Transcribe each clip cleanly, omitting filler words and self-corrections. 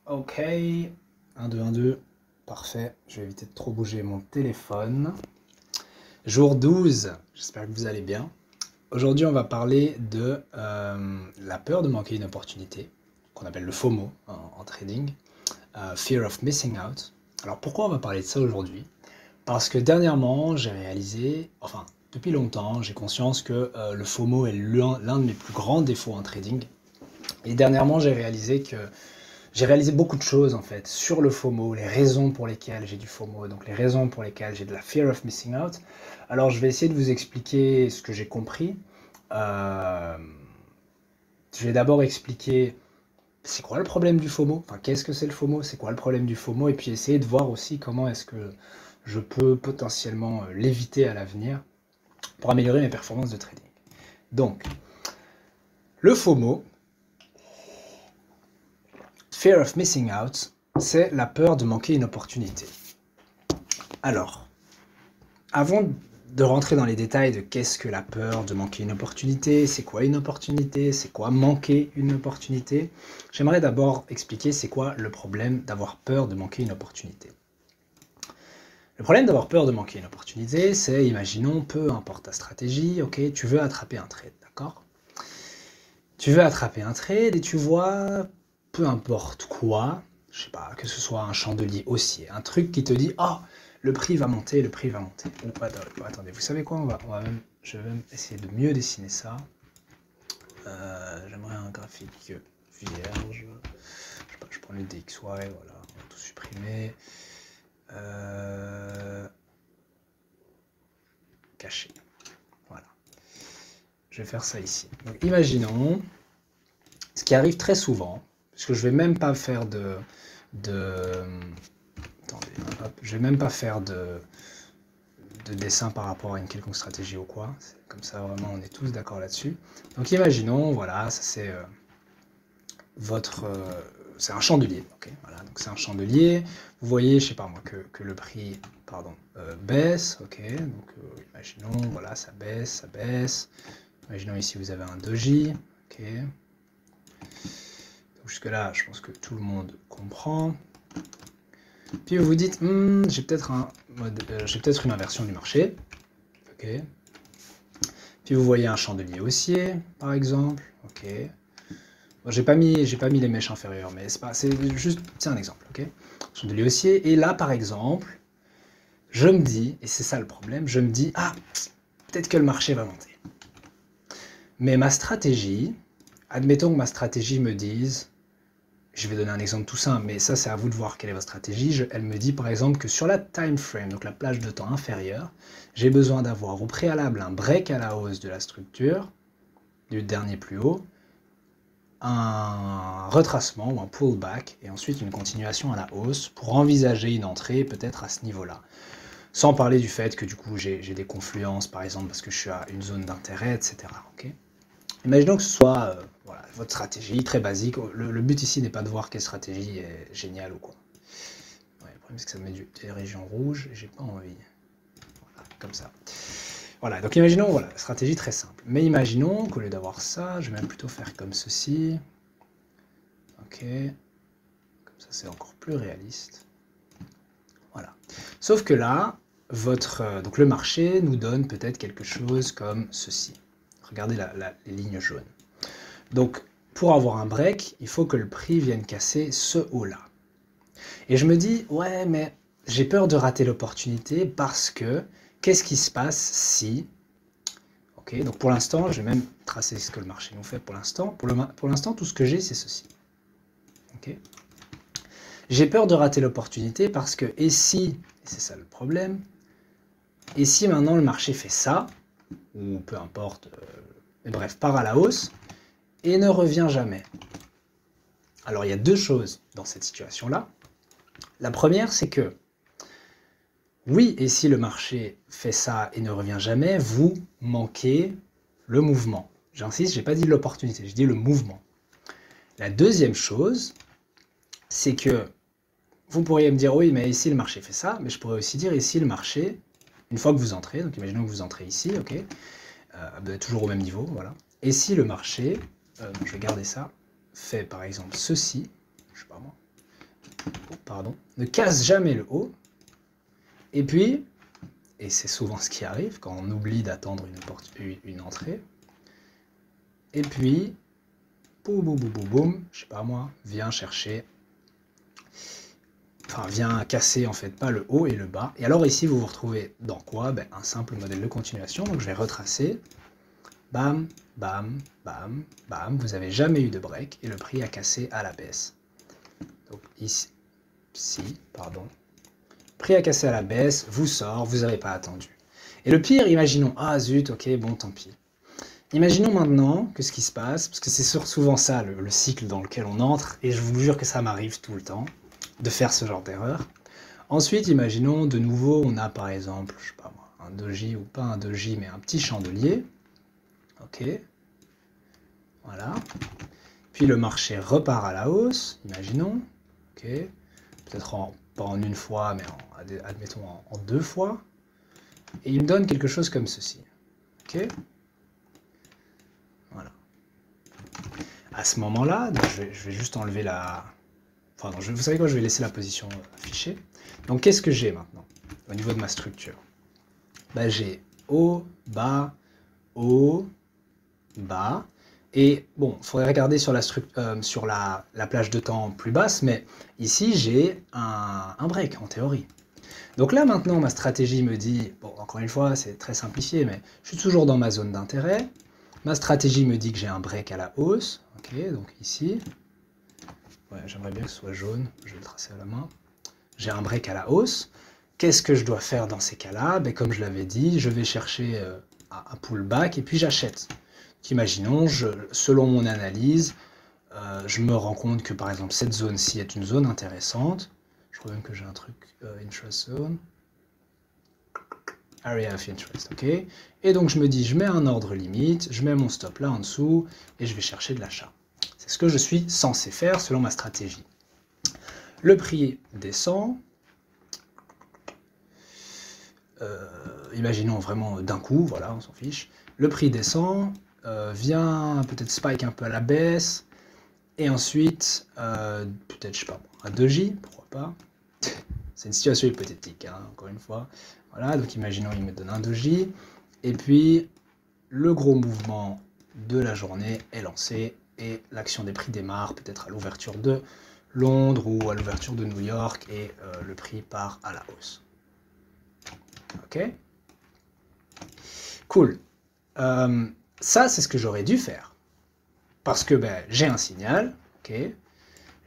Ok, 1, 2, 1, 2, parfait. Je vais éviter de trop bouger mon téléphone. Jour 12, j'espère que vous allez bien. Aujourd'hui, on va parler de la peur de manquer une opportunité, qu'on appelle le FOMO en trading, Fear of Missing Out. Alors pourquoi on va parler de ça aujourd'hui? Parce que dernièrement, j'ai réalisé, enfin depuis longtemps, j'ai conscience que le FOMO est l'un de mes plus grands défauts en trading. Et dernièrement, j'ai réalisé beaucoup de choses en fait sur le FOMO, les raisons pour lesquelles j'ai du FOMO, donc les raisons pour lesquelles j'ai de la fear of missing out. Alors je vais essayer de vous expliquer ce que j'ai compris. Euh, je vais d'abord expliquer c'est quoi le problème du FOMO, enfin qu'est-ce que c'est le FOMO, c'est quoi le problème du FOMO, et puis essayer de voir aussi comment est-ce que je peux potentiellement l'éviter à l'avenir pour améliorer mes performances de trading. Donc, le FOMO, Fear of Missing Out, c'est la peur de manquer une opportunité. Alors, avant de rentrer dans les détails de qu'est-ce que la peur de manquer une opportunité, c'est quoi manquer une opportunité, j'aimerais d'abord expliquer c'est quoi le problème d'avoir peur de manquer une opportunité. Le problème d'avoir peur de manquer une opportunité, c'est, imaginons, peu importe ta stratégie, ok, tu veux attraper un trade, d'accord? Tu veux attraper un trade et tu vois, peu importe quoi, je sais pas, que ce soit un chandelier haussier, un truc qui te dit, oh, le prix va monter, le prix va monter. Ou attendez, vous savez quoi, je vais même essayer de mieux dessiner ça. J'aimerais un graphique vierge. Je sais pas, je prends le DXY, voilà, on va tout supprimer. Caché. Voilà. Je vais faire ça ici. Donc imaginons, ce qui arrive très souvent, parce que je vais même pas faire attendez, hop, je vais même pas faire de dessin par rapport à une quelconque stratégie ou quoi. Comme ça, vraiment, on est tous d'accord là-dessus. Donc imaginons, voilà, ça c'est c'est un chandelier. Okay, voilà, donc c'est un chandelier. Vous voyez, je sais pas moi, que le prix, pardon, baisse. Ok, donc imaginons, voilà, ça baisse, ça baisse. Imaginons ici, vous avez un doji. Ok. Jusque-là, je pense que tout le monde comprend. Puis vous vous dites, j'ai peut-être une inversion du marché. Ok. Puis vous voyez un chandelier haussier, par exemple. Ok. Bon, j'ai pas mis les mèches inférieures, mais c'est un exemple. Ok. Chandelier haussier. Et là, par exemple, je me dis, et c'est ça le problème, je me dis, ah, peut-être que le marché va monter. Mais ma stratégie, admettons que ma stratégie me dise, je vais donner un exemple tout simple, mais ça c'est à vous de voir quelle est votre stratégie. Elle me dit par exemple que sur la time frame, donc la plage de temps inférieure, j'ai besoin d'avoir au préalable un break à la hausse de la structure, du dernier plus haut, un retracement ou un pullback, et ensuite une continuation à la hausse pour envisager une entrée peut-être à ce niveau-là. Sans parler du fait que du coup j'ai des confluences par exemple parce que je suis à une zone d'intérêt, etc. Okay, imaginons que ce soit voilà, votre stratégie très basique. Le but ici n'est pas de voir quelle stratégie est géniale ou quoi. Ouais, le problème c'est que ça met des régions rouges et j'ai pas envie. Voilà, comme ça. Voilà, donc imaginons, voilà, stratégie très simple. Mais imaginons qu'au lieu d'avoir ça, je vais même plutôt faire comme ceci. Ok. Comme ça c'est encore plus réaliste. Voilà. Sauf que là, donc le marché nous donne peut-être quelque chose comme ceci. Regardez les lignes jaunes. Donc, pour avoir un break, il faut que le prix vienne casser ce haut-là. Et je me dis, ouais, mais j'ai peur de rater l'opportunité parce que, qu'est-ce qui se passe si... Ok, donc pour l'instant, je vais même tracer ce que le marché nous fait pour l'instant. Pour l'instant, tout ce que j'ai, c'est ceci. Ok. J'ai peur de rater l'opportunité parce que, et si, et c'est ça le problème, et si maintenant le marché fait ça, ou peu importe, bref, part à la hausse, et ne revient jamais. Alors il y a deux choses dans cette situation-là. La première, c'est que, oui, et si le marché fait ça et ne revient jamais, vous manquez le mouvement. J'insiste, je n'ai pas dit l'opportunité, je dis le mouvement. La deuxième chose, c'est que vous pourriez me dire, oui, mais ici le marché fait ça, mais je pourrais aussi dire, ici le marché, une fois que vous entrez, donc imaginons que vous entrez ici, ok, toujours au même niveau, voilà. Et si le marché, je vais garder ça, fait par exemple ceci, je sais pas moi, pardon, ne casse jamais le haut. Et puis, et c'est souvent ce qui arrive quand on oublie d'attendre une entrée, et puis, boum, boum, boum, boum, boum, je sais pas moi, vient casser en fait pas le haut et le bas. Et alors ici, vous vous retrouvez dans quoi? Ben, un simple modèle de continuation, donc je vais retracer, bam, bam, bam, bam, vous n'avez jamais eu de break, et le prix a cassé à la baisse. Donc ici, pardon, prix à casser à la baisse, vous sort, vous n'avez pas attendu. Et le pire, imaginons, ah zut, ok, bon, tant pis. Imaginons maintenant que ce qui se passe, parce que c'est souvent ça le cycle dans lequel on entre, et je vous jure que ça m'arrive tout le temps, de faire ce genre d'erreur. Ensuite, imaginons de nouveau, on a par exemple, je sais pas moi, un doji ou pas un doji, mais un petit chandelier. Ok, voilà. Puis le marché repart à la hausse, imaginons. Ok, peut-être pas en une fois, mais admettons en 2 fois. Et il me donne quelque chose comme ceci. Ok, voilà. À ce moment-là, je vais juste enlever la... Enfin, non, vous savez quoi, je vais laisser la position affichée. Donc, qu'est-ce que j'ai maintenant au niveau de ma structure? Ben, j'ai haut, bas, bas. Et bon, il faudrait regarder sur la plage de temps plus basse, mais ici, j'ai un break, en théorie. Donc là, maintenant, ma stratégie me dit, bon, encore une fois, c'est très simplifié, mais je suis toujours dans ma zone d'intérêt. Ma stratégie me dit que j'ai un break à la hausse. Ok, donc ici, ouais, j'aimerais bien que ce soit jaune, je vais le tracer à la main. J'ai un break à la hausse. Qu'est-ce que je dois faire dans ces cas-là? Ben, comme je l'avais dit, je vais chercher un pullback et puis j'achète. Imaginons, selon mon analyse, je me rends compte que par exemple cette zone-ci est une zone intéressante. Je crois même que j'ai un truc interest zone. Area of interest, ok. Et donc je me dis, je mets un ordre limite, je mets mon stop là en dessous et je vais chercher de l'achat. C'est ce que je suis censé faire selon ma stratégie. Le prix descend. Imaginons vraiment d'un coup, voilà, on s'en fiche. Le prix descend, vient peut-être spike un peu à la baisse, et ensuite, peut-être, je sais pas, un doji, pourquoi pas. C'est une situation hypothétique, hein, encore une fois. Voilà, donc imaginons il me donne un doji, et puis le gros mouvement de la journée est lancé, et l'action des prix démarre peut-être à l'ouverture de Londres ou à l'ouverture de New York, et le prix part à la hausse. Ok? Cool. Ça, c'est ce que j'aurais dû faire. Parce que ben, j'ai un signal, ok,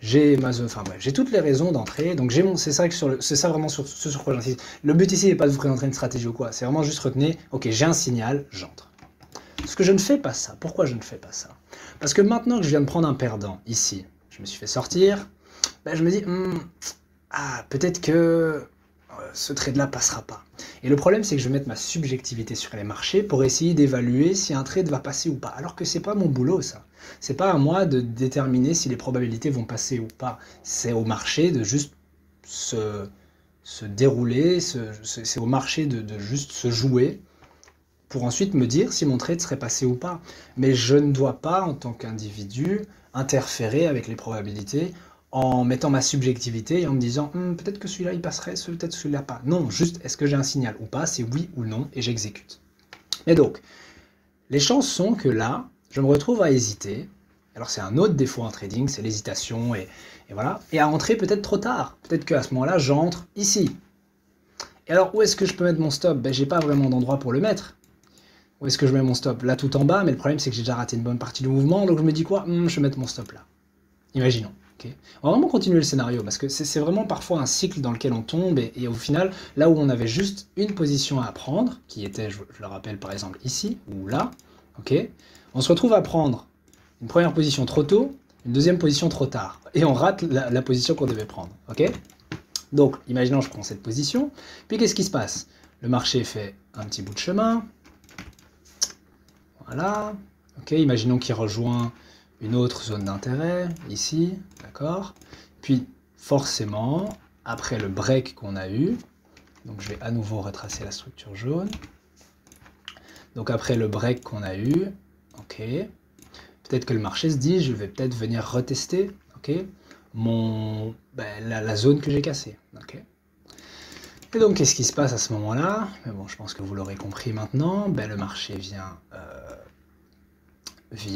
j'ai ma zone, enfin bref, j'ai toutes les raisons d'entrer, donc c'est ça vraiment ce sur quoi j'insiste. Le but ici n'est pas de vous présenter une stratégie ou quoi, c'est vraiment juste retenir, ok, j'ai un signal, j'entre. Parce que je ne fais pas ça. Pourquoi je ne fais pas ça? Parce que maintenant que je viens de prendre un perdant ici, je me suis fait sortir, ben, je me dis, peut-être que ce trade-là passera pas. Et le problème, c'est que je vais mettre ma subjectivité sur les marchés pour essayer d'évaluer si un trade va passer ou pas. Alors que c'est pas mon boulot, ça. C'est pas à moi de déterminer si les probabilités vont passer ou pas. C'est au marché de juste se dérouler, c'est au marché de juste se jouer pour ensuite me dire si mon trade serait passé ou pas. Mais je ne dois pas, en tant qu'individu, interférer avec les probabilités en mettant ma subjectivité et en me disant peut-être que celui-là il passerait, peut-être celui-là pas. Non, juste est-ce que j'ai un signal ou pas, c'est oui ou non et j'exécute. Et donc, les chances sont que là, je me retrouve à hésiter. Alors c'est un autre défaut en trading, c'est l'hésitation et voilà. Et à entrer peut-être trop tard. Peut-être qu'à ce moment-là, j'entre ici. Et alors où est-ce que je peux mettre mon stop? Ben, j'ai pas vraiment d'endroit pour le mettre. Où est-ce que je mets mon stop? Là tout en bas, mais le problème c'est que j'ai déjà raté une bonne partie du mouvement, donc je me dis quoi? Je vais mettre mon stop là. Imaginons. Okay. On va vraiment continuer le scénario parce que c'est vraiment parfois un cycle dans lequel on tombe et au final, là où on avait juste une position à prendre, qui était, je le rappelle par exemple ici ou là, okay, on se retrouve à prendre une première position trop tôt, une deuxième position trop tard et on rate la position qu'on devait prendre. Okay, donc, imaginons je prends cette position, puis qu'est-ce qui se passe? Le marché fait un petit bout de chemin, voilà, ok, imaginons qu'il rejoint une autre zone d'intérêt, ici, d'accord. Puis, forcément, après le break qu'on a eu, donc je vais à nouveau retracer la structure jaune. Donc après le break qu'on a eu, ok, peut-être que le marché se dit, je vais peut-être venir retester, ok. la zone que j'ai cassée. Okay. Et donc, qu'est-ce qui se passe à ce moment-là? Mais bon, je pense que vous l'aurez compris maintenant. Le marché vient que je ne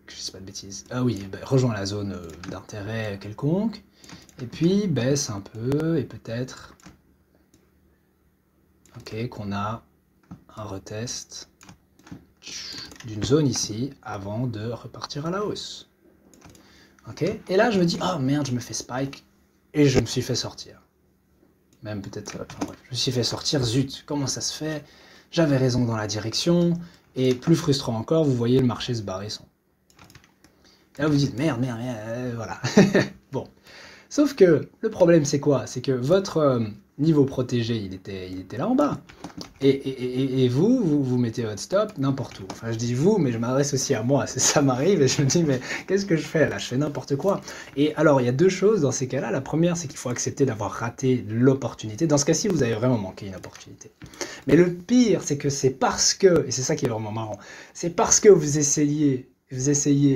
dis pas de bêtises. Ah oui, rejoint la zone d'intérêt quelconque. Et puis baisse un peu et peut-être qu'on a un retest d'une zone ici avant de repartir à la hausse. Et là je me dis, oh merde, je me fais spike et je me suis fait sortir. Même peut-être, enfin bref, je me suis fait sortir, zut, comment ça se fait? J'avais raison dans la direction, et plus frustrant encore, vous voyez le marché se barrer sans. Et là vous dites, merde, voilà. Bon. Sauf que le problème c'est quoi? C'est que votre niveau protégé, il était là en bas. Et vous mettez votre stop n'importe où. Enfin je dis vous, mais je m'adresse aussi à moi. Ça m'arrive et je me dis mais qu'est-ce que je fais là? Je fais n'importe quoi. Et alors il y a deux choses dans ces cas-là. La première c'est qu'il faut accepter d'avoir raté l'opportunité. Dans ce cas-ci vous avez vraiment manqué une opportunité. Mais le pire c'est que c'est parce que, et c'est ça qui est vraiment marrant, c'est parce que vous essayez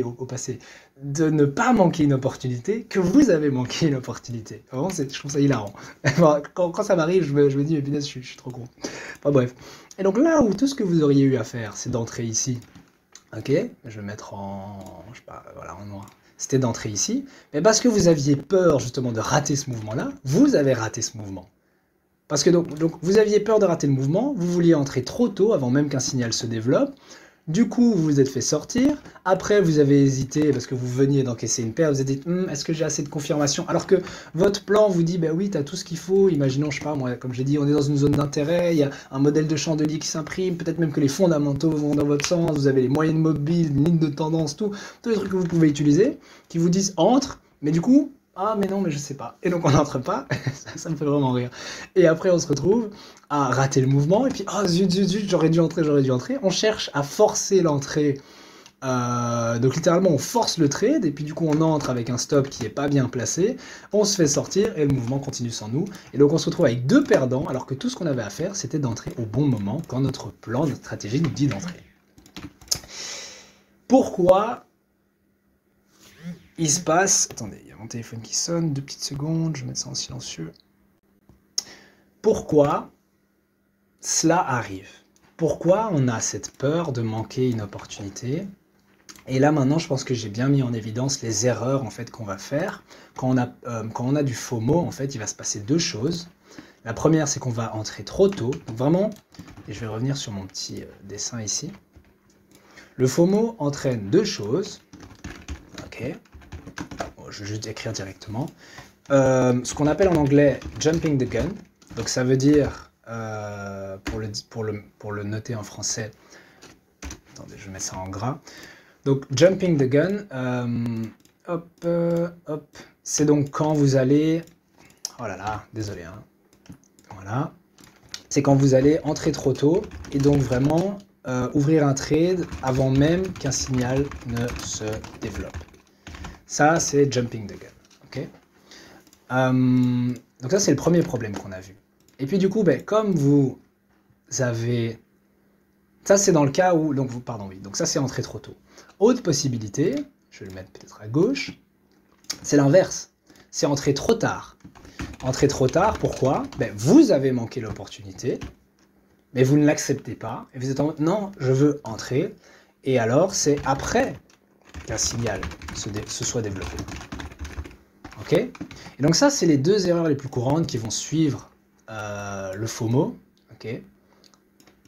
au passé de ne pas manquer une opportunité que vous avez manqué une opportunité. Vraiment, je trouve ça hilarant. Quand ça m'arrive, je me dis, mais punaise, je suis trop con. Enfin bref. Et donc là où tout ce que vous auriez eu à faire, c'est d'entrer ici. Ok, je vais mettre en, je sais pas, voilà, en noir. C'était d'entrer ici. Mais parce que vous aviez peur justement de rater ce mouvement-là, vous avez raté ce mouvement. Parce que donc vous aviez peur de rater le mouvement, vous vouliez entrer trop tôt avant même qu'un signal se développe. Du coup, vous vous êtes fait sortir. Après, vous avez hésité parce que vous veniez d'encaisser une paire. Vous avez dit, est-ce que j'ai assez de confirmation? Alors que votre plan vous dit, oui, tu as tout ce qu'il faut. Imaginons, je sais pas, moi, comme j'ai dit, on est dans une zone d'intérêt. Il y a un modèle de chandelier qui s'imprime. Peut-être même que les fondamentaux vont dans votre sens. Vous avez les moyennes mobiles, lignes de tendance, tous les trucs que vous pouvez utiliser qui vous disent entre. Mais du coup, ah mais non, mais je sais pas. Et donc on n'entre pas, ça me fait vraiment rire. Et après on se retrouve à rater le mouvement, et puis ah zut, j'aurais dû entrer. On cherche à forcer l'entrée, donc littéralement on force le trade, et puis du coup on entre avec un stop qui est pas bien placé, on se fait sortir, et le mouvement continue sans nous. Et donc on se retrouve avec deux perdants, alors que tout ce qu'on avait à faire c'était d'entrer au bon moment, quand notre plan, notre stratégie nous dit d'entrer. Pourquoi il se passe... Attendez, il y a mon téléphone qui sonne, 2 petites secondes, je vais mettre ça en silencieux. Pourquoi cela arrive? Pourquoi on a cette peur de manquer une opportunité? Et là maintenant, je pense que j'ai bien mis en évidence les erreurs en fait qu'on va faire. Quand on a du FOMO, en fait, il va se passer deux choses. La première, c'est qu'on va entrer trop tôt. Donc vraiment, et je vais revenir sur mon petit dessin ici. Le FOMO entraîne deux choses. Ok. Je vais juste écrire directement. Ce qu'on appelle en anglais jumping the gun. Donc ça veut dire, pour le noter en français, attendez, je vais mettre ça en gras. Donc jumping the gun, hop, c'est donc quand vous allez, oh là là, désolé, hein. Voilà, c'est quand vous allez entrer trop tôt et donc vraiment ouvrir un trade avant même qu'un signal ne se développe. Ça, c'est jumping the gun. Okay, donc ça, c'est le premier problème qu'on a vu. Et puis du coup, comme vous avez... Ça, c'est dans le cas où... Donc ça, c'est entrer trop tôt. Autre possibilité, je vais le mettre peut-être à gauche, c'est l'inverse. C'est entrer trop tard. Entrer trop tard, pourquoi? Vous avez manqué l'opportunité, mais vous ne l'acceptez pas. Et vous êtes en mode, non, je veux entrer. Et alors, c'est après qu'un signal se soit développé. Ok? Et donc ça, c'est les deux erreurs les plus courantes qui vont suivre le FOMO. Ok?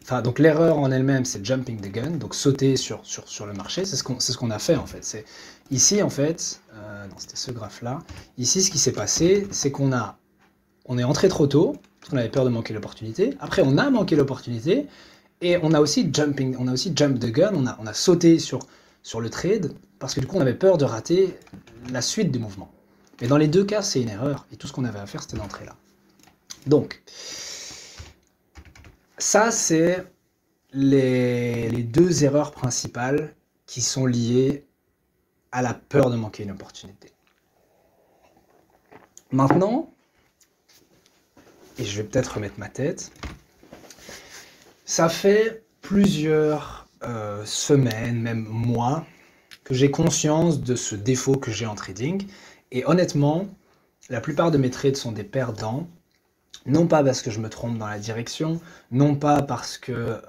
Enfin, donc l'erreur en elle-même, c'est jumping the gun, donc sauter sur le marché. C'est ce qu'on a fait en fait. Ici en fait, non, c'était ce graphe-là. Ici, ce qui s'est passé, c'est qu'on est entré trop tôt parce qu'on avait peur de manquer l'opportunité. Après, on a manqué l'opportunité et on a aussi jump the gun. On a sauté sur le trade parce que du coup, on avait peur de rater la suite du mouvement. Mais dans les deux cas, c'est une erreur. Et tout ce qu'on avait à faire, c'était d'entrer là. Donc, ça, c'est les deux erreurs principales qui sont liées à la peur de manquer une opportunité. Maintenant, et je vais peut-être remettre ma tête, ça fait plusieurs semaines, même mois, que j'ai conscience de ce défaut que j'ai en trading. Et honnêtement, la plupart de mes trades sont des perdants, non pas parce que je me trompe dans la direction, non pas parce que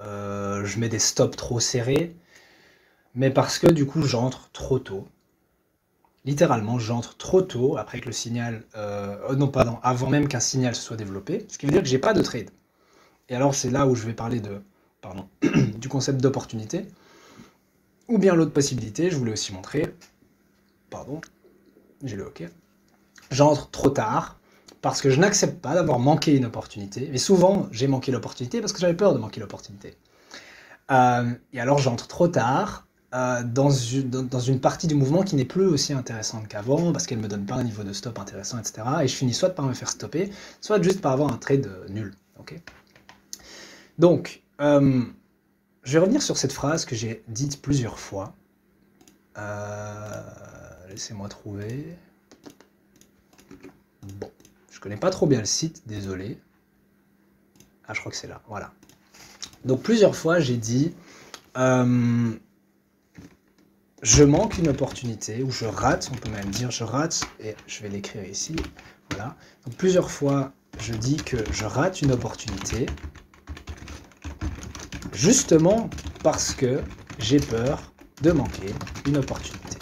je mets des stops trop serrés, mais parce que du coup j'entre trop tôt. Littéralement, j'entre trop tôt après que le signal, non pardon, avant même qu'un signal se soit développé, ce qui veut dire que j'ai pas de trade. Et alors c'est là où je vais parler de, pardon, du concept d'opportunité, ou bien l'autre possibilité, je voulais aussi montrer, pardon, j'ai le OK, j'entre trop tard, parce que je n'accepte pas d'avoir manqué une opportunité, mais souvent j'ai manqué l'opportunité parce que j'avais peur de manquer l'opportunité. Et alors j'entre trop tard, dans une partie du mouvement qui n'est plus aussi intéressante qu'avant, parce qu'elle ne me donne pas un niveau de stop intéressant, etc. Et je finis soit par me faire stopper, soit juste par avoir un trade nul. Okay, donc, je vais revenir sur cette phrase que j'ai dite plusieurs fois. Laissez-moi trouver. Bon, je connais pas trop bien le site, désolé. Ah, je crois que c'est là, voilà. Donc plusieurs fois j'ai dit... je manque une opportunité, ou je rate, on peut même dire je rate, et je vais l'écrire ici, voilà. Donc plusieurs fois, je dis que je rate une opportunité, justement parce que j'ai peur de manquer une opportunité.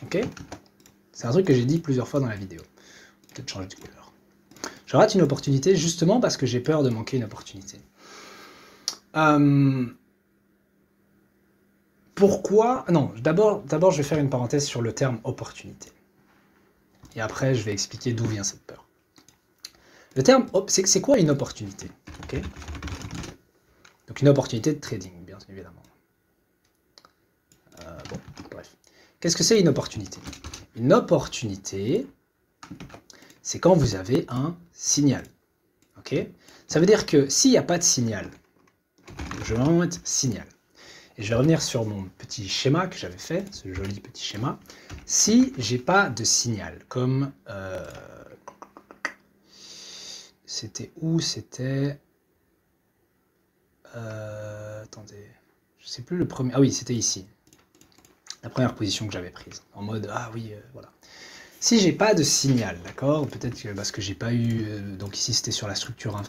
Ok? C'est un truc que j'ai dit plusieurs fois dans la vidéo. Peut-être changer de couleur. Je rate une opportunité justement parce que j'ai peur de manquer une opportunité. Pourquoi? Non, d'abord, je vais faire une parenthèse sur le terme opportunité. Et après, je vais expliquer d'où vient cette peur. Le terme, c'est quoi une opportunité? Okay, donc une opportunité de trading, bien évidemment. Bon, bref. Qu'est-ce que c'est une opportunité? Une opportunité, c'est quand vous avez un signal. Okay, ça veut dire que s'il n'y a pas de signal, je vais vraiment mettre signal. Et je vais revenir sur mon petit schéma que j'avais fait, ce joli petit schéma. Si j'ai pas de signal, comme... c'était où? C'était... attendez, je sais plus le premier... Ah oui, c'était ici. La première position que j'avais prise. En mode, ah oui, voilà. Si j'ai pas de signal, d'accord, peut-être que parce que j'ai pas eu... donc ici c'était sur la structure,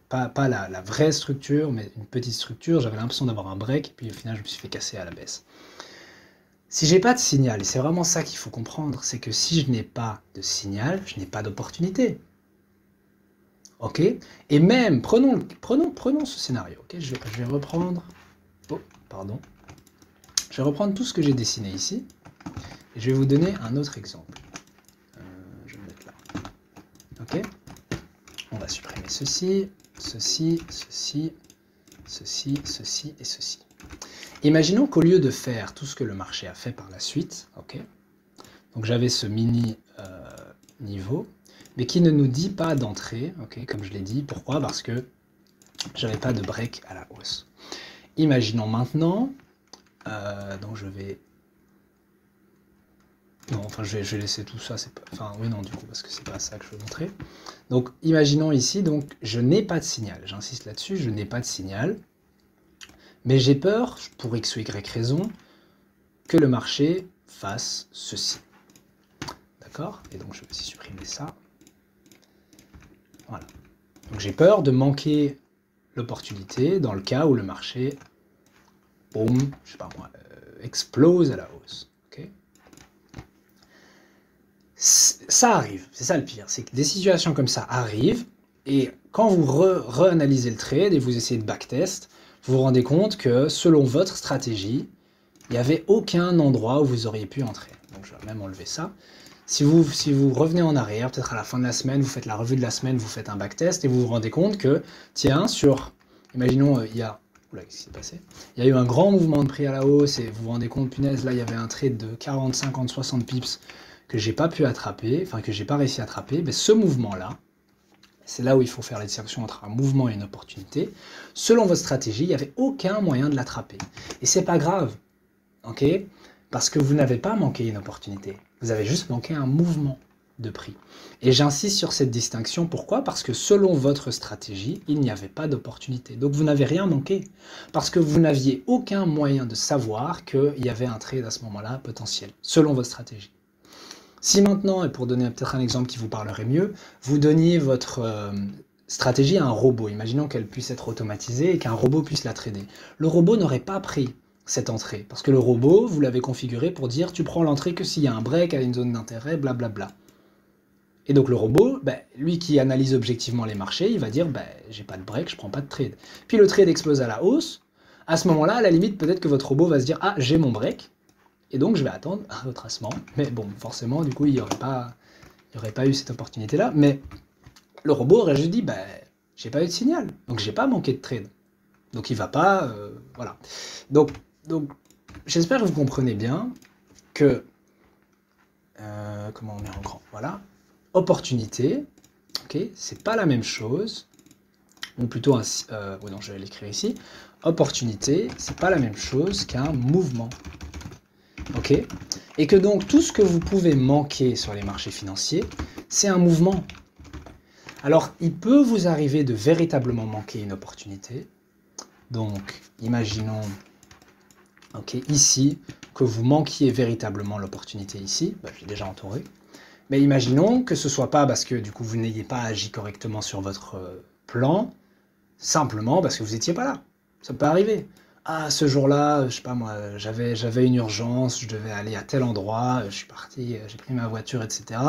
pas la vraie structure, mais une petite structure, j'avais l'impression d'avoir un break, et puis au final je me suis fait casser à la baisse. Si j'ai pas de signal, et c'est vraiment ça qu'il faut comprendre, c'est que si je n'ai pas de signal, je n'ai pas d'opportunité. Ok? Et même, prenons ce scénario, ok? Je vais reprendre... Oh, pardon. Je vais reprendre tout ce que j'ai dessiné ici, et je vais vous donner un autre exemple. Je vais le mettre là. Ok? On va supprimer ceci, ceci, ceci, ceci, ceci et ceci. Imaginons qu'au lieu de faire tout ce que le marché a fait par la suite, ok? Donc j'avais ce mini niveau, mais qui ne nous dit pas d'entrée, ok? Comme je l'ai dit. Pourquoi? Parce que j'avais pas de break à la hausse. Imaginons maintenant, donc je vais... Non, enfin je vais laisser tout ça, c'est pas... Enfin oui non du coup, parce que c'est pas ça que je veux montrer. Donc imaginons ici, donc je n'ai pas de signal, j'insiste là-dessus, je n'ai pas de signal, mais j'ai peur, pour x ou y raison, que le marché fasse ceci. D'accord? Et donc je vais aussi supprimer ça. Voilà. Donc j'ai peur de manquer l'opportunité dans le cas où le marché, boum, je sais pas moi, explose à la hausse. Okay, ça arrive, c'est ça le pire, c'est que des situations comme ça arrivent, et quand vous re-analysez le trade et vous essayez de backtest, vous vous rendez compte que selon votre stratégie, il n'y avait aucun endroit où vous auriez pu entrer. Donc je vais même enlever ça. Si vous revenez en arrière, peut-être à la fin de la semaine, vous faites la revue de la semaine, vous faites un backtest et vous vous rendez compte que, tiens, imaginons, il y a... Oula, qu'est-ce qui s'est passé? Il y a eu un grand mouvement de prix à la hausse et vous vous rendez compte, punaise, là, il y avait un trade de 40, 50, 60 pips que j'ai pas pu attraper, enfin que j'ai pas réussi à attraper. Mais ce mouvement-là, c'est là où il faut faire la distinction entre un mouvement et une opportunité. Selon votre stratégie, il n'y avait aucun moyen de l'attraper. Et c'est pas grave, ok? Parce que vous n'avez pas manqué une opportunité. Vous avez juste manqué un mouvement. de prix. Et j'insiste sur cette distinction, pourquoi? Parce que selon votre stratégie, il n'y avait pas d'opportunité. Donc vous n'avez rien manqué, parce que vous n'aviez aucun moyen de savoir qu'il y avait un trade à ce moment-là potentiel, selon votre stratégie. Si maintenant, et pour donner peut-être un exemple qui vous parlerait mieux, vous donniez votre stratégie à un robot, imaginons qu'elle puisse être automatisée et qu'un robot puisse la trader. Le robot n'aurait pas pris cette entrée, parce que le robot, vous l'avez configuré pour dire tu prends l'entrée que s'il y a un break à une zone d'intérêt, blablabla. Et donc le robot, lui qui analyse objectivement les marchés, il va dire j'ai pas de break, je prends pas de trade. Puis le trade explose à la hausse, à ce moment-là, à la limite, peut-être que votre robot va se dire ah, j'ai mon break, et donc je vais attendre un retracement. Mais bon, forcément, du coup, il n'y aurait pas eu cette opportunité-là, mais le robot aurait juste dit j'ai pas eu de signal, donc j'ai pas manqué de trade. Donc il va pas, voilà. Donc j'espère que vous comprenez bien que, comment on met en grand, voilà, opportunité, ok, c'est pas la même chose, ou plutôt non, je vais l'écrire ici, opportunité, c'est pas la même chose qu'un mouvement, ok, et que donc tout ce que vous pouvez manquer sur les marchés financiers, c'est un mouvement. Alors, il peut vous arriver de véritablement manquer une opportunité. Donc, imaginons, ok, ici, que vous manquiez véritablement l'opportunité ici. Je l'ai déjà entouré. Mais imaginons que ce ne soit pas parce que du coup vous n'ayez pas agi correctement sur votre plan, simplement parce que vous n'étiez pas là. Ça peut arriver. Ah, ce jour-là, je sais pas moi, j'avais une urgence, je devais aller à tel endroit, je suis parti, j'ai pris ma voiture, etc.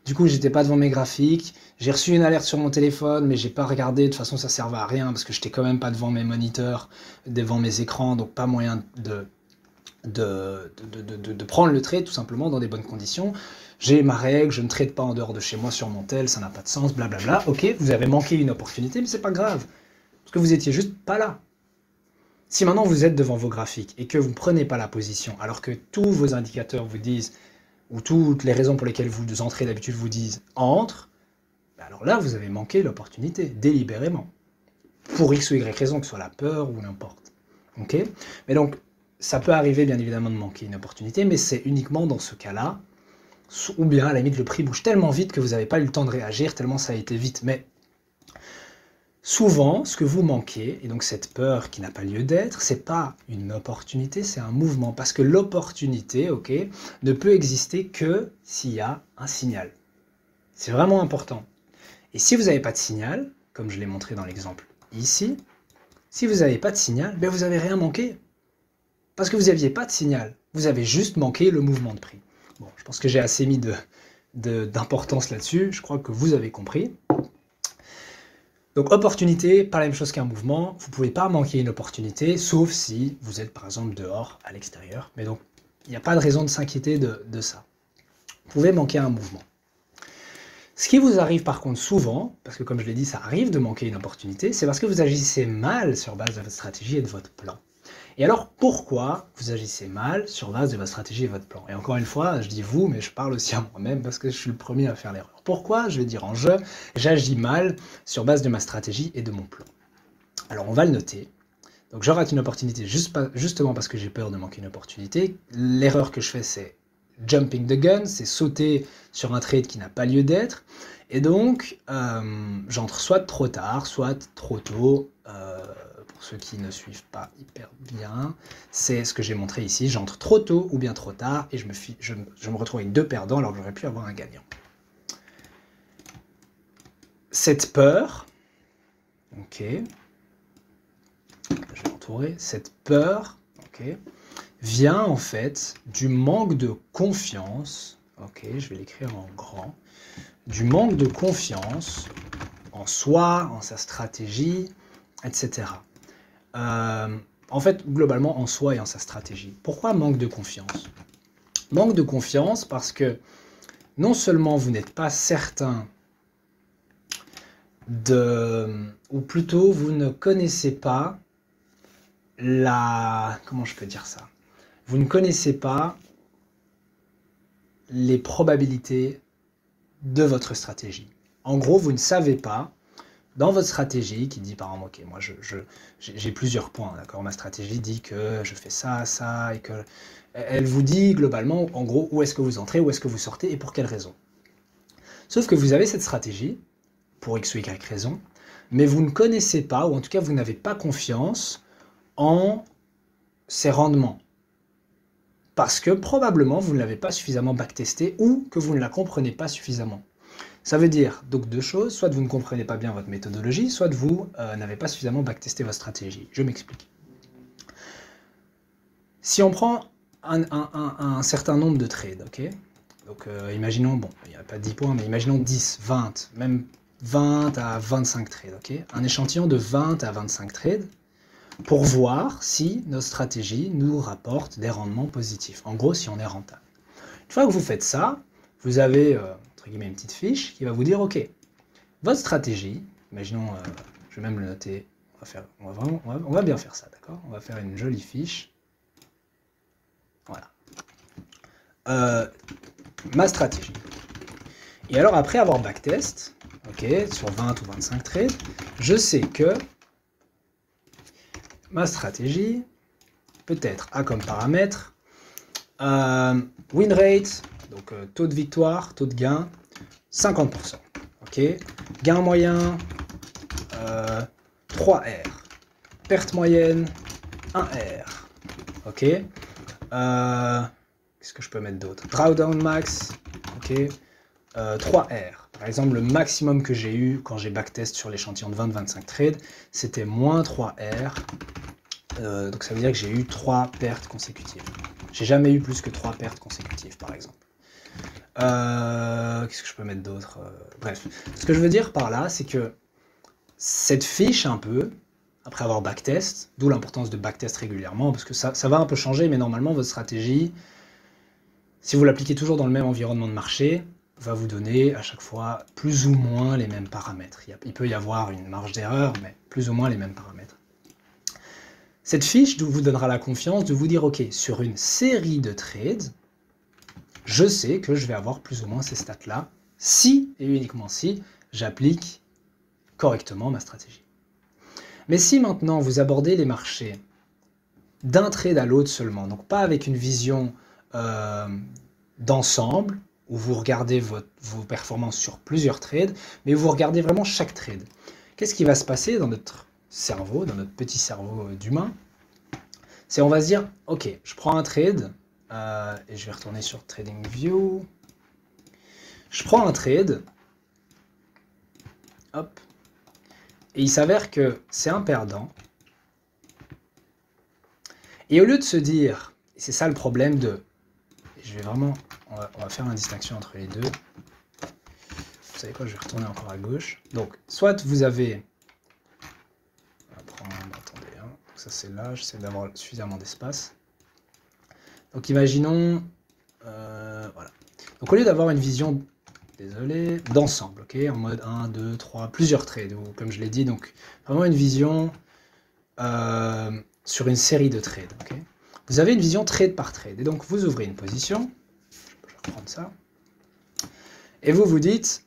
Du coup, j'étais pas devant mes graphiques, j'ai reçu une alerte sur mon téléphone, mais j'ai pas regardé, de toute façon ça servait à rien, parce que j'étais quand même pas devant mes moniteurs, devant mes écrans, donc pas moyen de prendre le trade tout simplement dans des bonnes conditions. J'ai ma règle, je ne trade pas en dehors de chez moi sur mon tel, ça n'a pas de sens, blablabla. Ok, vous avez manqué une opportunité, mais c'est pas grave, parce que vous étiez juste pas là. Si maintenant vous êtes devant vos graphiques et que vous ne prenez pas la position, alors que tous vos indicateurs vous disent, ou toutes les raisons pour lesquelles vous entrez d'habitude vous disent entre, alors là vous avez manqué l'opportunité, délibérément. Pour X ou Y raison, que ce soit la peur ou n'importe. Ok? Mais donc, ça peut arriver bien évidemment de manquer une opportunité, mais c'est uniquement dans ce cas-là, ou bien à la limite le prix bouge tellement vite que vous n'avez pas eu le temps de réagir, tellement ça a été vite. Mais souvent, ce que vous manquez, et donc cette peur qui n'a pas lieu d'être, c'est pas une opportunité, c'est un mouvement. Parce que l'opportunité, ok, ne peut exister que s'il y a un signal. C'est vraiment important. Et si vous n'avez pas de signal, comme je l'ai montré dans l'exemple ici, si vous n'avez pas de signal, vous n'avez rien manqué. Parce que vous n'aviez pas de signal. Vous avez juste manqué le mouvement de prix. Bon, je pense que j'ai assez mis d'importance là-dessus. Je crois que vous avez compris. Donc, opportunité, pas la même chose qu'un mouvement. Vous ne pouvez pas manquer une opportunité, sauf si vous êtes par exemple dehors, à l'extérieur. Mais donc, il n'y a pas de raison de s'inquiéter de ça. Vous pouvez manquer un mouvement. Ce qui vous arrive par contre souvent, parce que comme je l'ai dit, ça arrive de manquer une opportunité, c'est parce que vous agissez mal sur base de votre stratégie et de votre plan. Et alors, pourquoi vous agissez mal sur base de votre stratégie et votre plan? Et encore une fois, je dis vous, mais je parle aussi à moi-même parce que je suis le premier à faire l'erreur. Pourquoi? Je vais dire en jeu, j'agis mal sur base de ma stratégie et de mon plan. Alors, on va le noter. Donc, je rate une opportunité justement parce que j'ai peur de manquer une opportunité. L'erreur que je fais, c'est jumping the gun, c'est sauter sur un trade qui n'a pas lieu d'être. Et donc, j'entre soit trop tard, soit trop tôt. Pour ceux qui ne suivent pas hyper bien, c'est ce que j'ai montré ici. J'entre trop tôt ou bien trop tard et je me retrouve avec 2 perdants alors que j'aurais pu avoir un gagnant. Cette peur, ok, je vais entourer, cette peur, ok, vient en fait du manque de confiance, ok, je vais l'écrire en grand, du manque de confiance en soi, en sa stratégie, etc. En fait, globalement, en soi et en sa stratégie. Pourquoi manque de confiance? Manque de confiance parce que non seulement vous n'êtes pas certain ou plutôt vous ne connaissez pas comment je peux dire ça? Vous ne connaissez pas les probabilités de votre stratégie. En gros, vous ne savez pas, dans votre stratégie, qui dit par exemple, ok, moi j'ai plusieurs points, d'accord, ma stratégie dit que je fais ça, ça, et que elle vous dit globalement, en gros, où est-ce que vous entrez, où est-ce que vous sortez, et pour quelle raison. Sauf que vous avez cette stratégie, pour X ou Y raison, mais vous ne connaissez pas, ou en tout cas vous n'avez pas confiance en ses rendements. Parce que probablement vous ne l'avez pas suffisamment backtesté ou que vous ne la comprenez pas suffisamment. Ça veut dire donc deux choses, soit vous ne comprenez pas bien votre méthodologie, soit vous n'avez pas suffisamment backtesté votre stratégie. Je m'explique. Si on prend un certain nombre de trades, ok, donc imaginons, bon, il n'y a pas 10 points, mais imaginons 10, 20, même 20 à 25 trades, ok, un échantillon de 20 à 25 trades, pour voir si notre stratégie nous rapporte des rendements positifs. En gros, si on est rentable. Une fois que vous faites ça, vous avez, entre guillemets, une petite fiche qui va vous dire, ok, votre stratégie, imaginons, je vais même le noter, on va bien faire ça, d'accord? On va faire une jolie fiche. Voilà. Ma stratégie. Et alors, après avoir backtest, ok, sur 20 ou 25 trades, je sais que ma stratégie peut-être a comme paramètre win rate, donc taux de victoire, taux de gain, 50%. Ok, gain moyen 3R, perte moyenne 1R. Ok, qu'est-ce que je peux mettre d'autre? Drawdown max, ok, 3R. Par exemple, le maximum que j'ai eu quand j'ai backtest sur l'échantillon de 20-25 trades, c'était moins 3R. Donc ça veut dire que j'ai eu 3 pertes consécutives. J'ai jamais eu plus que 3 pertes consécutives, par exemple. Qu'est-ce que je peux mettre d'autre? Bref, ce que je veux dire par là, c'est que cette fiche un peu, après avoir backtest, d'où l'importance de backtest régulièrement, parce que ça va un peu changer, mais normalement votre stratégie, si vous l'appliquez toujours dans le même environnement de marché, va vous donner à chaque fois plus ou moins les mêmes paramètres. Il peut y avoir une marge d'erreur, mais plus ou moins les mêmes paramètres. Cette fiche vous donnera la confiance de vous dire, ok, sur une série de trades, je sais que je vais avoir plus ou moins ces stats-là, si et uniquement si j'applique correctement ma stratégie. Mais si maintenant vous abordez les marchés d'un trade à l'autre seulement, donc pas avec une vision d'ensemble, où vous regardez vos performances sur plusieurs trades, mais vous regardez vraiment chaque trade. Qu'est-ce qui va se passer dans notre cerveau, dans notre petit cerveau d'humain? C'est on va se dire, ok, je prends un trade, et je vais retourner sur TradingView. Je prends un trade, hop, et il s'avère que c'est un perdant. Et au lieu de se dire, et c'est ça le problème de, je vais vraiment, on va faire une distinction entre les deux. Vous savez quoi, je vais retourner encore à gauche. Donc, soit vous avez, on va prendre, attendez, hein, ça c'est là, j'essaie d'avoir suffisamment d'espace. Donc imaginons, voilà. Donc au lieu d'avoir une vision, désolé, d'ensemble, ok, en mode 1, 2, 3, plusieurs trades, ou comme je l'ai dit, donc vraiment une vision sur une série de trades, ok. Vous avez une vision trade par trade, et donc vous ouvrez une position, je vais reprendre ça, et vous vous dites,